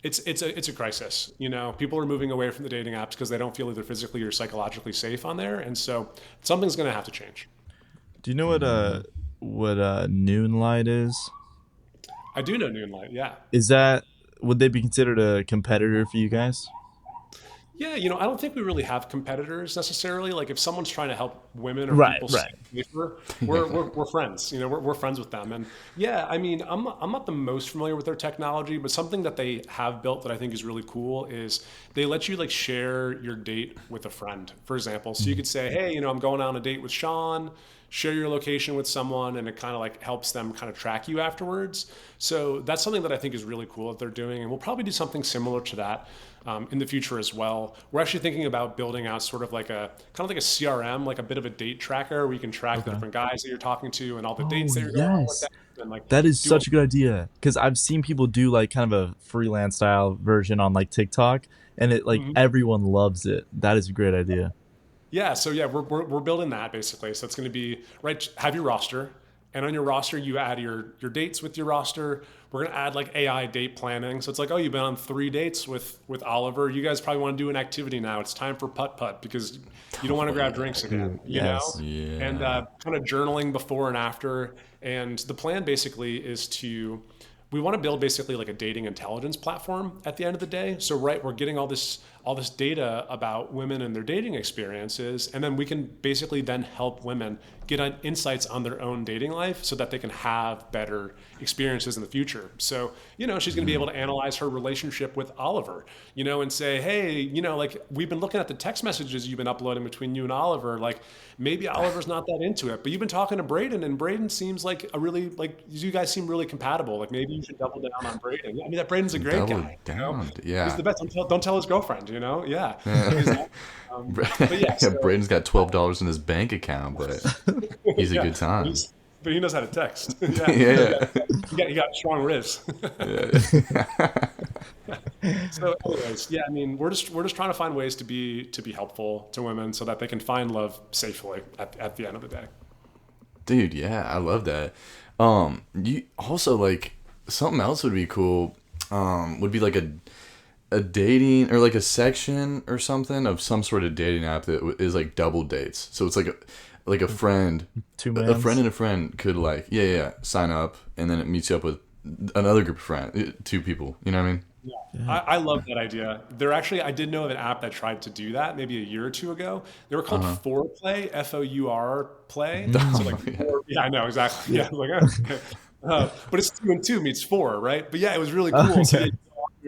Speaker 3: a crisis. You know, people are moving away from the dating apps because they don't feel either physically or psychologically safe on there, and so something's going to have to change.
Speaker 1: Do you know what Noonlight is?
Speaker 3: I do know Noonlight, yeah.
Speaker 1: Is that, would they be considered a competitor for you guys?
Speaker 3: Yeah, you know, I don't think we really have competitors necessarily. Like, if someone's trying to help women or
Speaker 1: Right,
Speaker 3: people
Speaker 1: right.
Speaker 3: stay safer, we're friends. You know, we're friends with them. And yeah, I mean, I'm not the most familiar with their technology, but something that they have built that I think is really cool is they let you like share your date with a friend, for example. So you could say, hey, you know, I'm going on a date with Sean. Share your location with someone, and it kind of like helps them kind of track you afterwards. So that's something that I think is really cool that they're doing, and we'll probably do something similar to that in the future as well. We're actually thinking about building out sort of like a kind of like a CRM, like a bit of a date tracker where you can track the
Speaker 1: Okay.
Speaker 3: different guys that you're talking to and all the
Speaker 1: Oh
Speaker 3: dates that you're going on with
Speaker 1: yes.
Speaker 3: them, and like
Speaker 1: That is
Speaker 3: do a
Speaker 1: such a good idea because I've seen people do like kind of a freelance style version on like TikTok, and it like everyone loves it. That is a great idea.
Speaker 3: Yeah, so yeah, we're building that basically. So it's going to be right. Have your roster, and on your roster you add your dates with your roster. We're going to add like AI date planning. So it's like, oh, you've been on 3 dates with Oliver. You guys probably want to do an activity now. It's time for putt putt because you don't want to grab drinks again. You know,
Speaker 1: Yes.
Speaker 3: and
Speaker 2: Yeah.
Speaker 3: kind of journaling before and after. And the plan basically is to we want to build basically like a dating intelligence platform at the end of the day. So right, we're getting all this data about women and their dating experiences, and then we can basically then help women get insights on their own dating life so that they can have better experiences in the future. So, you know, she's going to be able to analyze her relationship with Oliver, you know, and say, hey, you know, like we've been looking at the text messages you've been uploading between you and Oliver. Like maybe Oliver's not that into it, but you've been talking to Braden, and Braden seems like a really, like, you guys seem really compatible. Like maybe you should double down on Braden. I mean, that Braden's a great
Speaker 2: Double
Speaker 3: guy, you know?
Speaker 2: down.
Speaker 3: He's
Speaker 2: Yeah.
Speaker 3: the best. Don't tell his girlfriend, you know? Yeah. But yeah,
Speaker 2: Yeah,
Speaker 3: so
Speaker 2: Braden's got $12 in his bank account, but he's a
Speaker 3: yeah,
Speaker 2: good
Speaker 3: but,
Speaker 2: time.
Speaker 3: but he knows how to text. Yeah,
Speaker 2: Yeah.
Speaker 3: he got strong wrists.
Speaker 2: Yeah.
Speaker 3: So, anyways, yeah, I mean, we're just trying to find ways to be helpful to women so that they can find love safely at the end of the day.
Speaker 2: Dude, yeah, I love that. You also like something else would be cool. Would be like a dating or like a section or something of some sort of dating app that is like double dates. So it's like a friend,
Speaker 1: Two
Speaker 2: a friend
Speaker 1: mans.
Speaker 2: and a friend could like sign up, and then it meets you up with another group of friends, two people. You know what I mean?
Speaker 3: Yeah. I love that idea. I did know of an app that tried to do that maybe a year or two ago. They were called Fourplay, Four Play. So like,
Speaker 2: Yeah.
Speaker 3: yeah, I know exactly. Yeah, I was like, okay. But it's two and two meets four, right? But yeah, it was really cool. So yeah,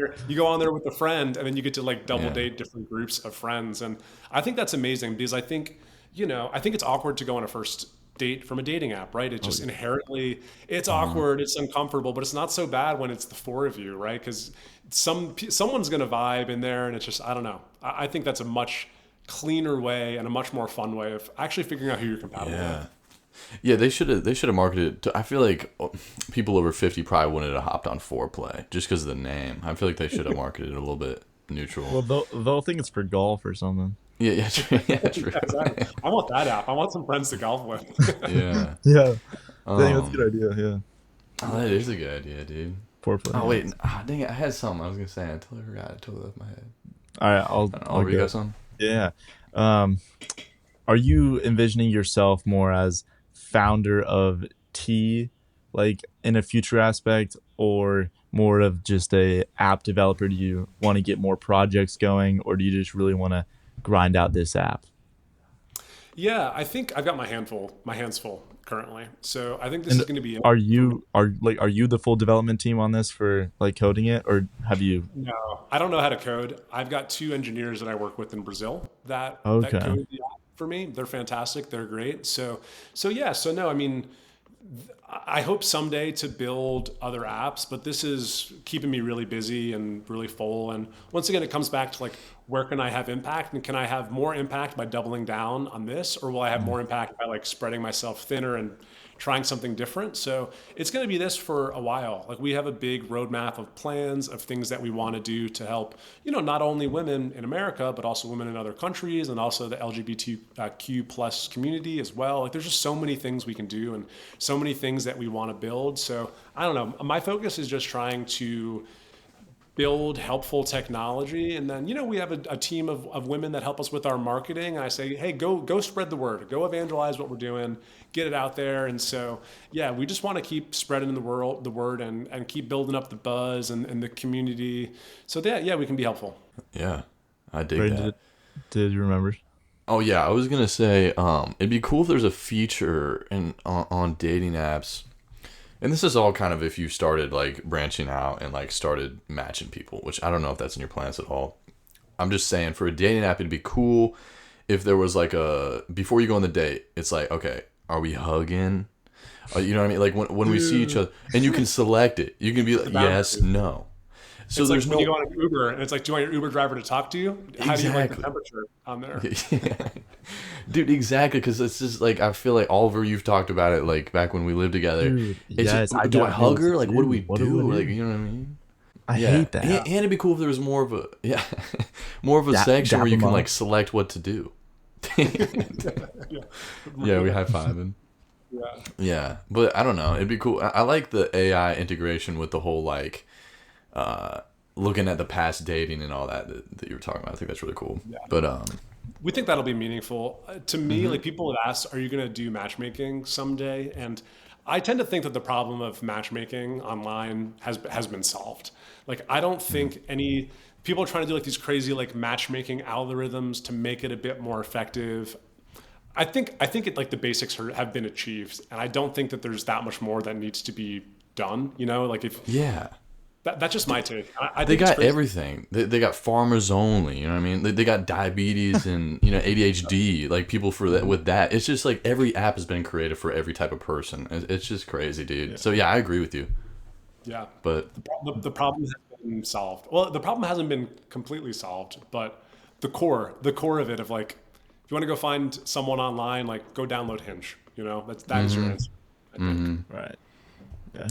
Speaker 1: Okay.
Speaker 3: you go on there with a friend, and then you get to like double
Speaker 2: Yeah.
Speaker 3: date different groups of friends, and I think that's amazing because I think, you know, I think it's awkward to go on a first date from a dating app, right? It just inherently it's awkward, it's uncomfortable, but it's not so bad when it's the four of you, right? Because someone's gonna vibe in there, and it's just I don't know. I think that's a much cleaner way and a much more fun way of actually figuring out who you're compatible
Speaker 2: Yeah.
Speaker 3: with.
Speaker 2: Yeah, they should have marketed it. I feel like people over 50 probably wouldn't have hopped on Foreplay just because of the name. I feel like they should have marketed it a little bit neutral.
Speaker 1: Well, they'll think it's for golf or something.
Speaker 2: Yeah, yeah, true. Yeah, true.
Speaker 3: Yeah, exactly. I want that app. I want some friends to golf with.
Speaker 2: Yeah.
Speaker 1: Yeah. Dang, that's a
Speaker 2: Um,
Speaker 1: good idea. Yeah.
Speaker 2: oh, that is a good idea, dude.
Speaker 1: Foreplay.
Speaker 2: Oh
Speaker 1: Yeah.
Speaker 2: wait, dang it! I had something I was gonna say. I totally forgot. I totally left my head.
Speaker 1: All right. I'll
Speaker 2: I don't know.
Speaker 1: I'll
Speaker 2: Oliver, you
Speaker 1: go.
Speaker 2: got something?
Speaker 1: Yeah. Um, are you envisioning yourself more as founder of T, like in a future aspect, or more of just a app developer? Do you want to get more projects going, or do you just really want to grind out this app?
Speaker 3: Yeah, I think I've got my hands full currently. So I think this
Speaker 1: And
Speaker 3: is going to be it
Speaker 1: are
Speaker 3: for me.
Speaker 1: you are you the full development team on this for like coding it, or have you?
Speaker 3: No, I don't know how to code. I've got two engineers that I work with in Brazil that
Speaker 1: Okay.
Speaker 3: code the app for me. They're fantastic. They're great. So yeah. So no, I mean, I hope someday to build other apps, but this is keeping me really busy and really full. And once again, it comes back to like, where can I have impact? And can I have more impact by doubling down on this? Or will I have more impact by like spreading myself thinner and trying something different? So it's going to be this for a while. Like we have a big roadmap of plans of things that we want to do to help, not only women in America, but also women in other countries and also the LGBTQ plus community as well. Like there's just so many things we can do and so many things that we want to build. So I don't know. My focus is just trying to build helpful technology. And then, we have a team of women that help us with our marketing. And I say, hey, go spread the word, go evangelize what we're doing, get it out there. And so, yeah, we just want to keep spreading the word and keep building up the buzz and the community. So that, yeah, we can be helpful.
Speaker 2: Yeah, I dig
Speaker 1: Brayden,
Speaker 2: that.
Speaker 1: did you remember?
Speaker 2: Oh yeah, I was gonna say, it'd be cool if there's a feature on dating apps, and this is all kind of if you started like branching out and like started matching people, which I don't know if that's in your plans at all. I'm just saying for a dating app, it'd be cool if there was like a before you go on the date, it's like, okay, are we hugging? You know what I mean? Like when we see each other, and you can select it. You can be like, yes, no. So
Speaker 3: It's like
Speaker 2: there's
Speaker 3: when you
Speaker 2: no
Speaker 3: go on an Uber and it's like, do you want your Uber driver to talk to you? How do you like the
Speaker 2: exactly.
Speaker 3: temperature on there?
Speaker 2: Yeah. Dude, exactly, because it's just like I feel like Oliver, you've talked about it like back when we lived together.
Speaker 1: Dude,
Speaker 2: It's
Speaker 1: yes,
Speaker 2: just,
Speaker 1: I
Speaker 2: do I
Speaker 1: don't know
Speaker 2: hug
Speaker 1: what to
Speaker 2: her? Like, what do we
Speaker 1: do. What do
Speaker 2: do?
Speaker 1: I
Speaker 2: Like,
Speaker 1: do?
Speaker 2: you know what I mean?
Speaker 1: I
Speaker 2: Yeah,
Speaker 1: hate that.
Speaker 2: and it'd be cool if there was more of a more of a
Speaker 1: Da-
Speaker 2: section
Speaker 1: dap
Speaker 2: where you
Speaker 1: 'em
Speaker 2: can
Speaker 1: up.
Speaker 2: like select what to do.
Speaker 3: Yeah.
Speaker 2: Yeah, we high fiving.
Speaker 3: Yeah.
Speaker 2: Yeah, but I don't know. It'd be cool. I like the AI integration with the whole like looking at the past dating and all that you were talking about. I think that's really cool. But
Speaker 3: We think that'll be meaningful. To me, like people have asked, are you going to do matchmaking someday? And I tend to think that the problem of matchmaking online has been solved. Like I don't think any people are trying to do like these crazy like matchmaking algorithms to make it a bit more effective. I think it like the basics have been achieved, and I don't think that there's that much more that needs to be done. Like if
Speaker 2: yeah.
Speaker 3: that's just my take. I
Speaker 2: They
Speaker 3: think it's
Speaker 2: got
Speaker 3: crazy.
Speaker 2: everything. They got farmers only. You know what I mean? They got diabetes and ADHD. Like people for that with that. It's just like every app has been created for every type of person. It's just crazy, dude. So yeah, I agree with you.
Speaker 3: Yeah.
Speaker 2: But
Speaker 3: The problem has been solved. Well, the problem hasn't been completely solved, but the core of it of like, if you want to go find someone online, like go download Hinge. That is your answer. I think.
Speaker 1: Right.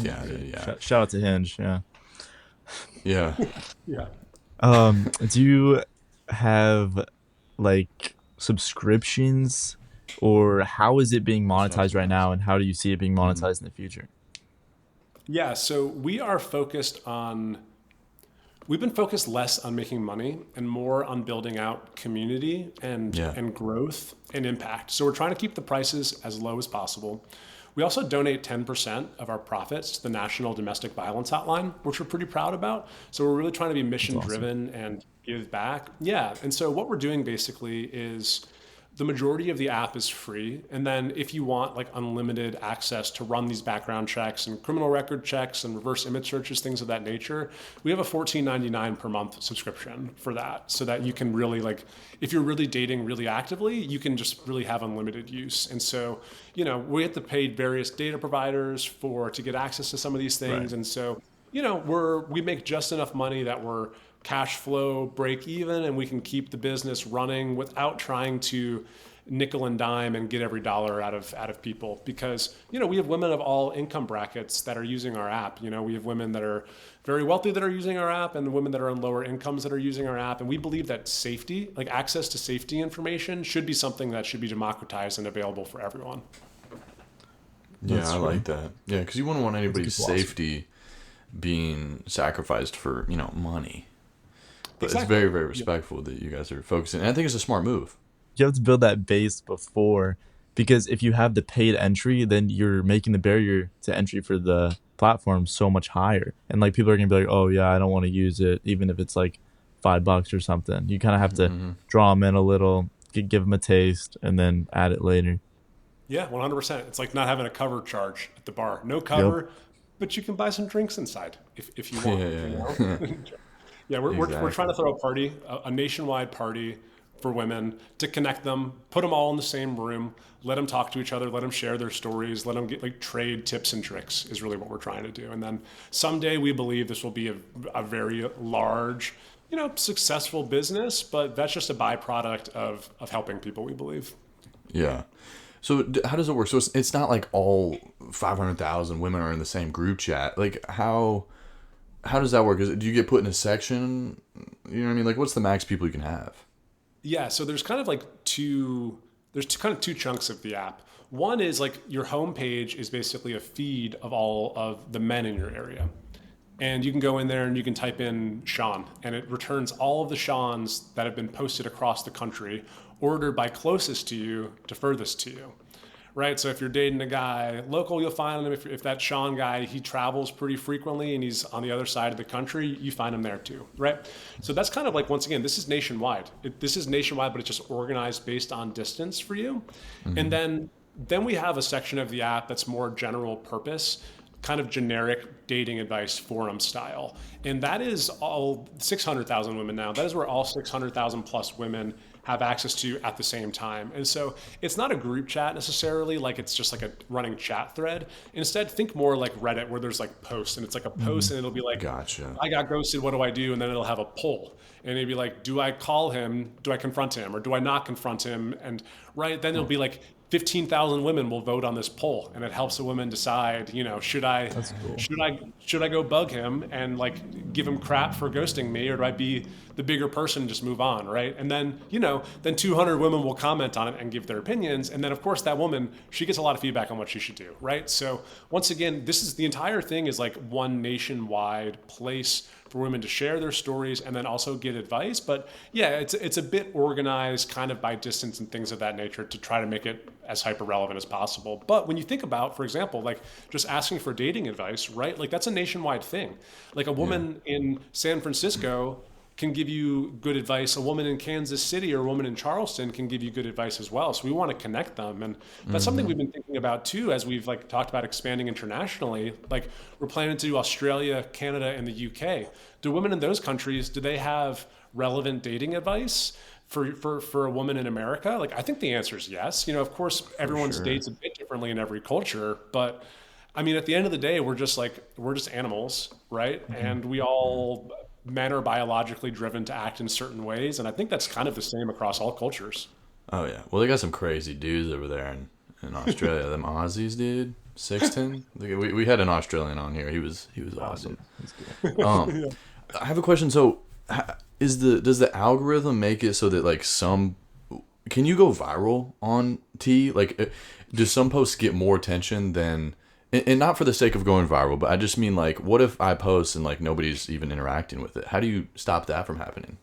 Speaker 2: yeah.
Speaker 1: Shout out to Hinge. Yeah.
Speaker 2: Yeah.
Speaker 3: Yeah.
Speaker 1: Do you have like subscriptions, or how is it being monetized right now, and how do you see it being monetized in the future?
Speaker 3: Yeah. So we've been focused less on making money and more on building out community and
Speaker 2: Yeah.
Speaker 3: and growth and impact. So we're trying to keep the prices as low as possible. We also donate 10% of our profits to the National Domestic Violence Hotline, which we're pretty proud about. So we're really trying to be mission driven and give back. Yeah. And so what we're doing basically is the majority of the app is free. And then if you want like unlimited access to run these background checks and criminal record checks and reverse image searches, things of that nature, we have a $14.99 per month subscription for that. So that you can really like, if you're really dating really actively, you can just really have unlimited use. And so, we have to pay various data providers to get access to some of these things.
Speaker 1: Right.
Speaker 3: And so, we make just enough money that we're cash flow break even and we can keep the business running without trying to nickel and dime and get every dollar out of people, because we have women of all income brackets that are using our app. We have women that are very wealthy that are using our app and women that are on lower incomes that are using our app, and we believe that safety, like access to safety information, should be something that should be democratized and available for everyone.
Speaker 2: Yeah,
Speaker 1: That's
Speaker 2: I
Speaker 1: true.
Speaker 2: like that. Yeah, because you wouldn't want anybody's
Speaker 1: good philosophy.
Speaker 2: safety being sacrificed for money. But
Speaker 3: Exactly.
Speaker 2: it's very, very respectful that you guys are focusing. And I think it's a smart move.
Speaker 1: You have to build that base before, because if you have the paid entry, then you're making the barrier to entry for the platform so much higher, and like people are gonna be like, oh yeah, I don't want to use it even if it's like $5 or something. You kind of have to draw them in a little, give them a taste, and then add it later.
Speaker 3: Yeah, 100%. It's like not having a cover charge at the bar. No
Speaker 1: Yep.
Speaker 3: cover, but you can buy some drinks inside if you want. You
Speaker 2: Yeah,
Speaker 3: know?
Speaker 2: yeah.
Speaker 3: Yeah, we're trying
Speaker 2: Exactly.
Speaker 3: to throw a party, a nationwide party for women to connect them, put them all in the same room, let them talk to each other, let them share their stories, let them get like trade tips and tricks is really what we're trying to do. And then someday we believe this will be a very large, successful business, but that's just a byproduct of helping people, we believe.
Speaker 2: Yeah. So how does it work? So it's not like all 500,000 women are in the same group chat. Like how does that work? Do you get put in a section? You know what I mean? Like what's the max people you can have?
Speaker 3: Yeah, so there's kind of like kind of two chunks of the app. One is like your homepage is basically a feed of all of the men in your area. And you can go in there and you can type in Sean, and it returns all of the Seans that have been posted across the country, ordered by closest to you to furthest to you. Right. So if you're dating a guy local, you'll find him. If that Sean guy, he travels pretty frequently and he's on the other side of the country, you find him there too. Right. So that's kind of like, once again, this is nationwide. This is nationwide, but it's just organized based on distance for you. And then we have a section of the app that's more general purpose, kind of generic dating advice forum style. And that is all 600,000 women now. That is where all 600,000 plus women have access to at the same time. And so it's not a group chat necessarily, like it's just like a running chat thread. Instead, think more like Reddit, where there's like posts, and it's like a post and it'll be like,
Speaker 2: Gotcha.
Speaker 3: I got ghosted, what do I do? And then it'll have a poll. And it'd be like, do I call him? Do I confront him? Or do I not confront him? And right then it'll be like 15,000 women will vote on this poll, and it helps a woman decide,
Speaker 1: That's cool.
Speaker 3: should I go bug him and like give him crap for ghosting me, or do I be the bigger person and just move on, right? And then, then 200 women will comment on it and give their opinions, and then of course that woman, she gets a lot of feedback on what she should do, right? So once again, this is the entire thing is like one nationwide place for women to share their stories and then also get advice. But yeah, it's a bit organized kind of by distance and things of that nature to try to make it as hyper relevant as possible. But when you think about, for example, like just asking for dating advice, right? Like that's a nationwide thing. Like a woman in San Francisco can give you good advice. A woman in Kansas City or a woman in Charleston can give you good advice as well. So we want to connect them. And that's something we've been thinking about too, as we've like talked about expanding internationally. Like we're planning to do Australia, Canada, and the UK. Do women in those countries, do they have relevant dating advice for a woman in America? Like, I think the answer is yes. Of course, everyone's
Speaker 2: sure.
Speaker 3: dates a bit differently in every culture, but I mean, at the end of the day, we're just animals, right? And we all, men are biologically driven to act in certain ways. And I think that's kind of the same across all cultures.
Speaker 2: Oh yeah. Well, they got some crazy dudes over there in Australia. Them Aussies, dude. Sixton. We had an Australian on here. He was awesome. I have a question. So, does the algorithm make it so that like can you go viral on T? Like, do some posts get more attention than? And not for the sake of going viral, but I just mean like, what if I post and like nobody's even interacting with it? How do you stop that from happening?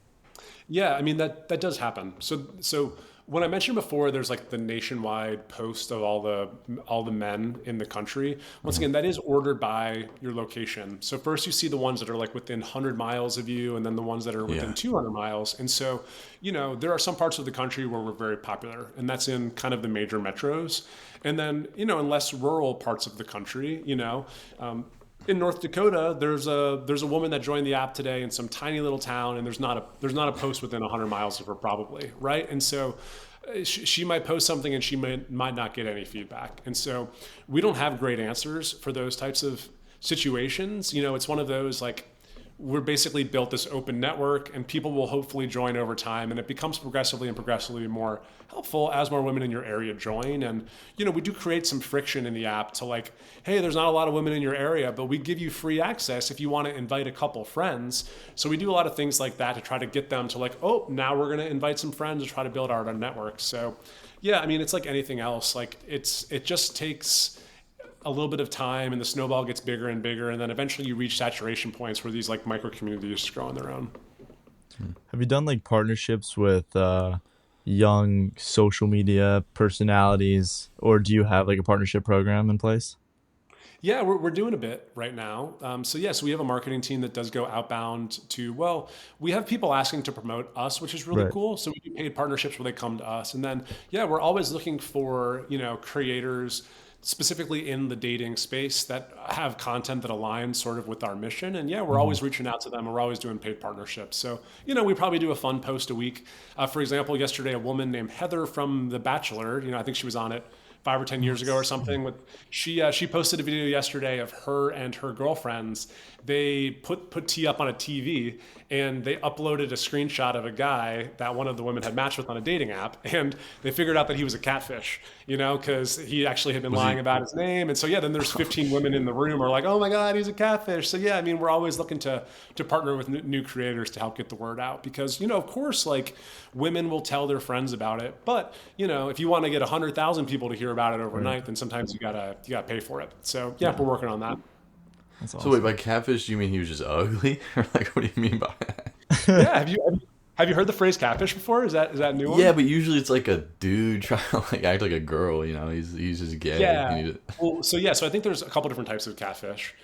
Speaker 3: Yeah, I mean that does happen. So when I mentioned before, there's like the nationwide post of all the men in the country. Once again, that is ordered by your location. So first you see the ones that are like within 100 miles of you, and then the ones that are within
Speaker 2: Yeah.
Speaker 3: 200 miles. And so, there are some parts of the country where we're very popular, and that's in kind of the major metros. And then, in less rural parts of the country, in North Dakota, there's a woman that joined the app today in some tiny little town, and there's not a post within 100 miles of her, probably, right? And so she might post something and she might not get any feedback. And so we don't have great answers for those types of situations. It's one of those like, we're basically built this open network, and people will hopefully join over time, and it becomes progressively more helpful as more women in your area join. And we do create some friction in the app to like, hey, there's not a lot of women in your area, but we give you free access if you want to invite a couple friends. So we do a lot of things like that to try to get them to like, oh, now we're going to invite some friends to try to build out our network. So yeah, I mean, it's like anything else. Like it just takes a little bit of time, and the snowball gets bigger and bigger, and then eventually you reach saturation points where these like micro communities just grow on their own.
Speaker 1: Have you done like partnerships with young social media personalities, or do you have like a partnership program in place?
Speaker 3: Yeah, we're doing a bit right now. So yes, we have a marketing team that does go outbound to, well, we have people asking to promote us, which is really
Speaker 1: Right.
Speaker 3: cool. So we do paid partnerships where they come to us. And then, yeah, we're always looking for, creators specifically in the dating space that have content that aligns sort of with our mission. And yeah, we're
Speaker 1: Hmm.
Speaker 3: always reaching out to them. And we're always doing paid partnerships. So, we probably do a fun post a week. For example, yesterday, a woman named Heather from The Bachelor, I think she was on it 5 or 10 years ago or
Speaker 1: Nice.
Speaker 3: something. With she posted a video yesterday of her and her girlfriends. They put tea up on a TV and they uploaded a screenshot of a guy that one of the women had matched with on a dating app, and they figured out that he was a catfish. Because he actually had been
Speaker 2: Was
Speaker 3: lying
Speaker 2: he?
Speaker 3: about his name. And so yeah, then there's 15 women in the room are like, oh my god, he's a catfish. So yeah, we're always looking to partner with new creators to help get the word out because of course, like, women will tell their friends about it, but if you want to get 100,000 people to hear about it
Speaker 1: Right.
Speaker 3: overnight, then sometimes you gotta pay for it. So yeah,
Speaker 2: Yeah.
Speaker 3: we're working on that.
Speaker 1: That's
Speaker 2: So wait,
Speaker 1: awesome.
Speaker 2: by catfish, do you mean he was just ugly, or like what do you mean by that?
Speaker 3: Yeah, have you heard the phrase catfish before? Is that a new
Speaker 2: Yeah,
Speaker 3: one?
Speaker 2: but usually it's like a dude trying to like act like a girl. He's just gay.
Speaker 3: Yeah.
Speaker 2: And
Speaker 3: Well, so I think there's a couple different types of catfish.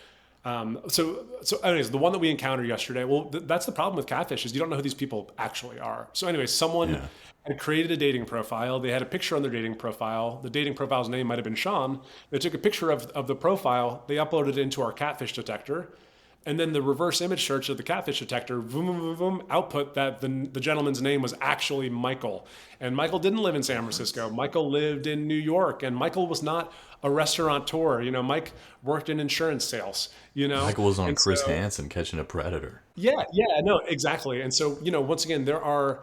Speaker 3: Anyways, the one that we encountered yesterday. Well, that's the problem with catfish is you don't know who these people actually are. So, anyways, someone
Speaker 2: yeah.
Speaker 3: had created a dating profile. They had a picture on their dating profile. The dating profile's name might have been Sean. They took a picture of the profile. They uploaded it into our catfish detector. And then the reverse image search of the catfish detector, boom, boom, boom, boom, output that the gentleman's name was actually Michael. And Michael didn't live in San Francisco. Michael lived in New York. And Michael was not a restaurateur. Mike worked in insurance sales.
Speaker 2: Michael was on
Speaker 3: And
Speaker 2: Chris
Speaker 3: so,
Speaker 2: Hansen catching a predator.
Speaker 3: yeah, yeah, no, exactly. And so, once again, there are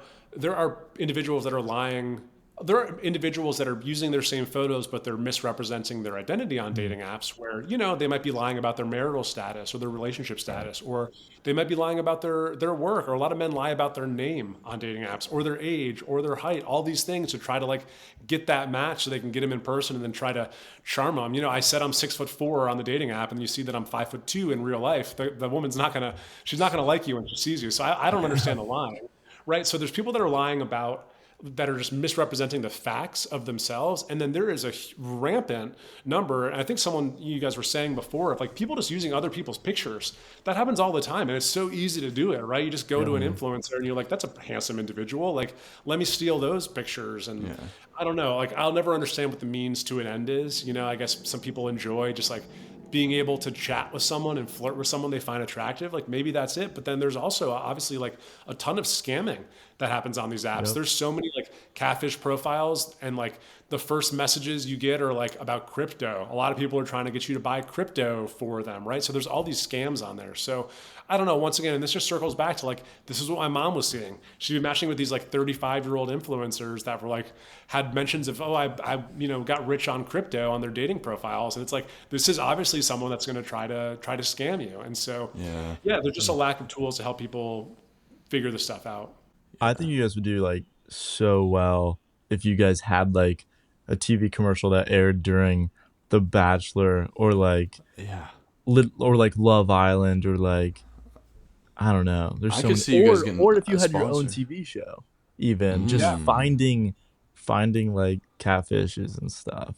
Speaker 3: individuals that are lying. There are individuals that are using their same photos, but they're misrepresenting their identity on
Speaker 1: Mhm.
Speaker 3: dating apps where, they might be lying about their marital status or their relationship
Speaker 1: Right.
Speaker 3: status, or they might be lying about their work, or a lot of men lie about their name on dating apps or their age or their height, all these things to try to like get that match so they can get him in person and then try to charm them. I said I'm 6'4" on the dating app and you see that I'm 5'2" in real life. The woman's not gonna, she's not gonna like you when she sees you. So I don't understand the lying, right? So there's people that are lying about that are just misrepresenting the facts of themselves. And then there is a rampant number. And I think you guys were saying before, of like people just using other people's pictures. That happens all the time. And it's so easy to do it, right? You just go to an
Speaker 1: Yeah.
Speaker 3: influencer and you're like, that's a handsome individual. Like, let me steal those pictures. And
Speaker 2: Yeah.
Speaker 3: I don't know, like, I'll never understand what the means to an end is. I guess some people enjoy just like being able to chat with someone and flirt with someone they find attractive. Like maybe that's it. But then there's also obviously like a ton of scamming that happens on these apps.
Speaker 1: Yep.
Speaker 3: There's so many like catfish profiles, and like the first messages you get are like about crypto. A lot of people are trying to get you to buy crypto for them, right? So there's all these scams on there. So I don't know, once again, and this just circles back to like, this is what my mom was seeing. She'd be matching with these like 35-year-old influencers that were like, had mentions of, oh, I got rich on crypto on their dating profiles. And it's like, this is obviously someone that's going to try to scam you. And so,
Speaker 2: Yeah.
Speaker 3: yeah, there's just a lack of tools to help people figure this stuff out.
Speaker 1: I think you guys would do like so well if you guys had like a TV commercial that aired during The Bachelor or like
Speaker 2: Yeah.
Speaker 1: or like Love Island or like I don't know. There's
Speaker 2: I
Speaker 1: so
Speaker 2: could
Speaker 1: many,
Speaker 2: see you guys getting
Speaker 1: or if you
Speaker 2: a
Speaker 1: had your own
Speaker 2: sponsor.
Speaker 1: TV show, even just
Speaker 3: Yeah.
Speaker 1: finding like catfishes and stuff.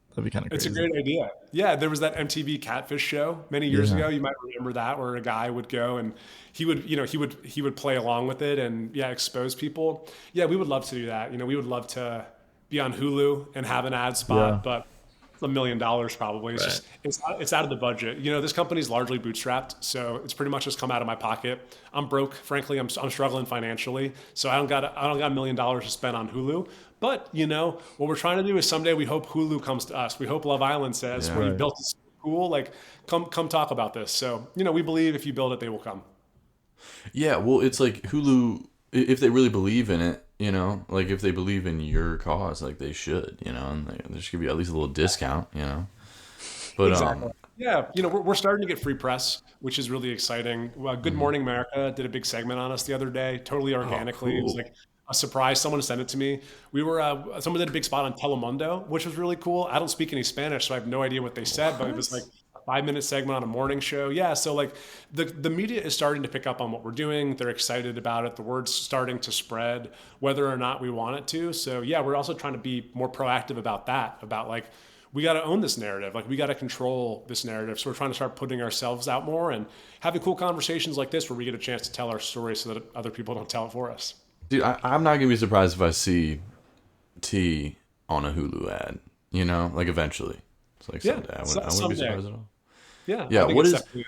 Speaker 1: That'd be kind of
Speaker 3: It's a
Speaker 1: crazy.
Speaker 3: great idea. Yeah, there was that MTV Catfish show many years
Speaker 1: Yeah.
Speaker 3: ago. You might remember that, where a guy would go and he would play along with it and yeah, expose people. Yeah, we would love to do that. We would love to be on Hulu and have an ad
Speaker 1: Yeah.
Speaker 3: spot, but $1 million probably. It's
Speaker 1: Right.
Speaker 3: just it's out of the budget. This company's largely bootstrapped, so it's pretty much just come out of my pocket. I'm broke, frankly. I'm struggling financially, so I don't got $1 million to spend on Hulu. But what we're trying to do is someday we hope Hulu comes to us. We hope Love Island says,
Speaker 2: Yeah.
Speaker 3: "Well, you
Speaker 1: Right.
Speaker 3: built this cool. Like, come talk about this." So we believe if you build it, they will come.
Speaker 2: Yeah, well, it's like Hulu, if they really believe in it, like if they believe in your cause, like they should, and they should give you at least a little discount. But
Speaker 3: Exactly. Yeah, we're starting to get free press, which is really exciting. Well, Good
Speaker 2: mhm.
Speaker 3: Morning America did a big segment on us the other day, totally
Speaker 2: Oh,
Speaker 3: organically. It was
Speaker 2: cool.
Speaker 3: like a surprise. Someone sent it to me. Someone did a big spot on Telemundo, which was really cool. I don't speak any Spanish, so I have no idea what they said, but it was like
Speaker 2: What?
Speaker 3: a 5-minute segment on a morning show. Yeah, so like the media is starting to pick up on what we're doing. They're excited about it. The word's starting to spread, whether or not we want it to. So yeah, we're also trying to be more proactive about that, about like we got to own this narrative. Like we got to control this narrative. So we're trying to start putting ourselves out more and having cool conversations like this where we get a chance to tell our story so that other people don't tell it for us.
Speaker 2: Dude, I'm not gonna be surprised if I see T on a Hulu ad. You know, like eventually. It's like
Speaker 3: Yeah,
Speaker 2: someday. I wouldn't be
Speaker 3: someday.
Speaker 2: surprised at all.
Speaker 3: Yeah.
Speaker 2: Yeah,
Speaker 3: I think
Speaker 2: what
Speaker 3: it's
Speaker 2: is-
Speaker 3: definitely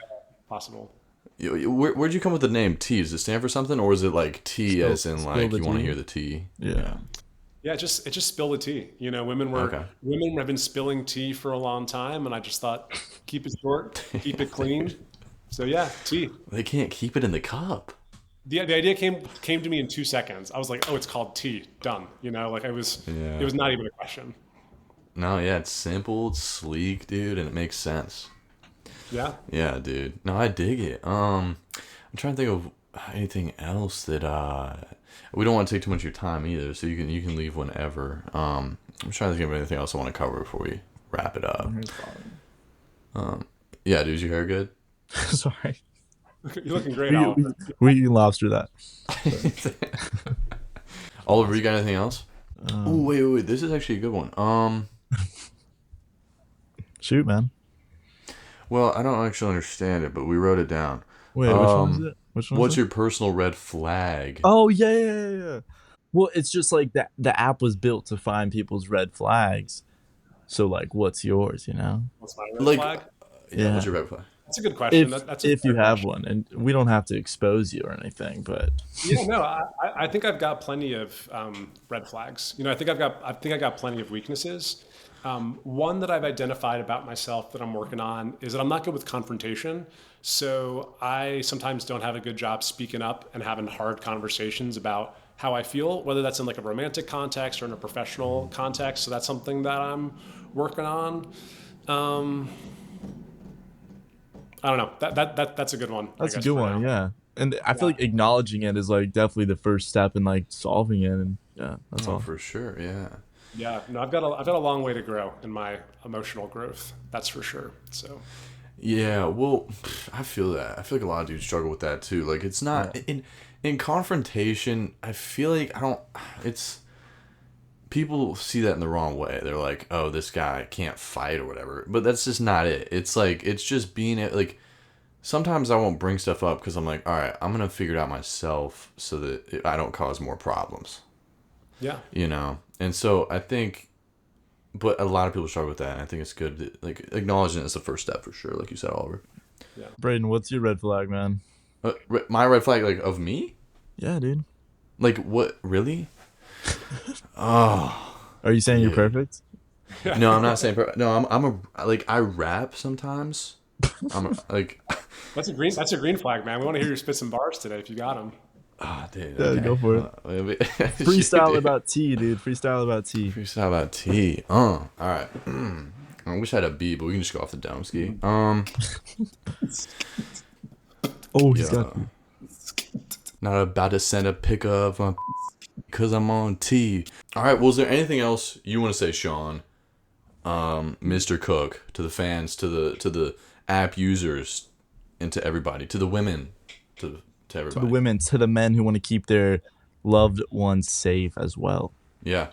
Speaker 3: possible.
Speaker 2: Where'd you come with the name T? Does it stand for something, or is it like T
Speaker 1: Spill-
Speaker 2: as in
Speaker 1: spill
Speaker 2: like
Speaker 1: the
Speaker 2: you want to
Speaker 1: tea.
Speaker 2: hear the tea?
Speaker 1: Yeah.
Speaker 3: Yeah, it just spill the tea. You know, women have been spilling tea for a long time, and I just thought keep it short, keep it clean. So yeah, tea.
Speaker 2: They can't keep it in the cup.
Speaker 3: The idea came to me in 2 seconds. I was like, oh, it's called tea. Done. You know, like it was not even a question.
Speaker 2: No, yeah, it's simple, it's sleek, dude, and it makes sense.
Speaker 3: Yeah.
Speaker 2: Yeah, dude. No, I dig it. I'm trying to think of anything else that we don't want to take too much of your time either, so you can leave whenever. I'm trying to think of anything else I want to cover before we wrap it up. Yeah, dude, is your hair good?
Speaker 1: Sorry.
Speaker 3: You're looking great, Oliver.
Speaker 1: We eat lobster that.
Speaker 2: Oliver, you got anything else? Oh, wait. This is actually a good one.
Speaker 1: Shoot, man.
Speaker 2: Well, I don't actually understand it, but we wrote it down.
Speaker 1: Wait, which one is it? Which one?
Speaker 2: What's your personal red flag?
Speaker 1: Oh yeah. Well, it's just like that. The app was built to find people's red flags. So like, what's yours? You know?
Speaker 3: What's my red
Speaker 2: Like,
Speaker 3: flag?
Speaker 2: yeah,
Speaker 1: Yeah.
Speaker 2: what's your red flag?
Speaker 3: That's a good question.
Speaker 1: If
Speaker 3: That's a
Speaker 1: if you
Speaker 3: fair
Speaker 1: have
Speaker 3: question.
Speaker 1: one, and we don't have to expose you or anything, but
Speaker 3: Yeah, no, I think I've got plenty of red flags. You know, I think I got plenty of weaknesses. One that I've identified about myself that I'm working on is that I'm not good with confrontation. So I sometimes don't have a good job speaking up and having hard conversations about how I feel, whether that's in like a romantic context or in a professional context. So that's something that I'm working on. I don't know. That's a good one. I
Speaker 1: that's a
Speaker 3: guess,
Speaker 1: good
Speaker 3: for
Speaker 1: one.
Speaker 3: now.
Speaker 1: Yeah, and I feel like acknowledging it is like definitely the first step in like solving it. And yeah, that's
Speaker 2: Oh,
Speaker 1: all.
Speaker 2: for sure, yeah.
Speaker 3: Yeah, no, I've got a long way to grow in my emotional growth. That's for sure. So,
Speaker 2: Yeah, well, I feel that. I feel like a lot of dudes struggle with that too. Like it's not in confrontation. I feel like it's people see that in the wrong way. They're like, "Oh, this guy can't fight or whatever." But that's just not it. It's like it's just being like sometimes I won't bring stuff up cuz I'm like, "All right, I'm going to figure it out myself so that I don't cause more problems."
Speaker 3: yeah,
Speaker 2: You know? And so I think but a lot of people struggle with that, and I think it's good that, like, acknowledging it is the first step for sure, like you said, Oliver.
Speaker 1: Brayden, what's your red flag, man?
Speaker 2: My red flag, like, of me?
Speaker 1: Yeah, dude.
Speaker 2: Like, what? Really? Oh.
Speaker 1: Are you saying you're
Speaker 2: Yeah.
Speaker 1: perfect?
Speaker 2: No, I'm not saying... No, I'm a... Like, I rap sometimes. Like...
Speaker 3: that's a green flag, man. We want to hear you spit some bars today if you got them.
Speaker 2: Oh, dude.
Speaker 1: Yeah,
Speaker 2: okay.
Speaker 1: go for it. Freestyle
Speaker 2: Dude.
Speaker 1: about tea, dude. Freestyle about tea.
Speaker 2: Freestyle about tea. All right. I wish I had a beat, but we can just go off the dome ski.
Speaker 1: Oh, he's
Speaker 2: Yeah.
Speaker 1: got.
Speaker 2: Not about to send a pic of because I'm on T. All right. Well, is there anything else you want to say, Sean? Mr. Cook, to the fans, to the app users, and to everybody, to the women, to everybody.
Speaker 1: To the women, to the men who want to keep their loved ones safe as well.
Speaker 2: Yeah.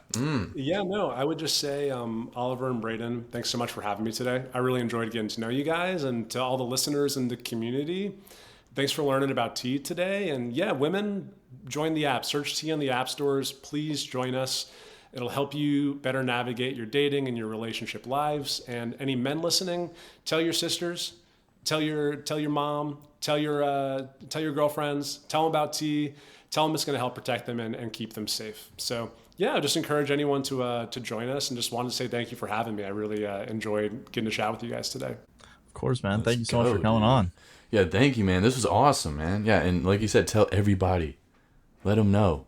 Speaker 3: Yeah, no, I would just say, Oliver and Brayden, thanks so much for having me today. I really enjoyed getting to know you guys, and to all the listeners in the community, thanks for learning about tea today. And yeah, women, join the app. Search tea on the app stores. Please join us. It'll help you better navigate your dating and your relationship lives. And any men listening, tell your sisters, tell your mom, tell your girlfriends, tell them about tea. Tell them it's going to help protect them and keep them safe. So yeah, I just encourage anyone to join us, and just wanted to say thank you for having me. I really enjoyed getting to chat with you guys today.
Speaker 1: Of course, man. Thank you so much
Speaker 2: go,
Speaker 1: for coming
Speaker 2: dude.
Speaker 1: on.
Speaker 2: Yeah. Thank you, man. This was awesome, man. Yeah. And like you said, tell everybody. Let them know.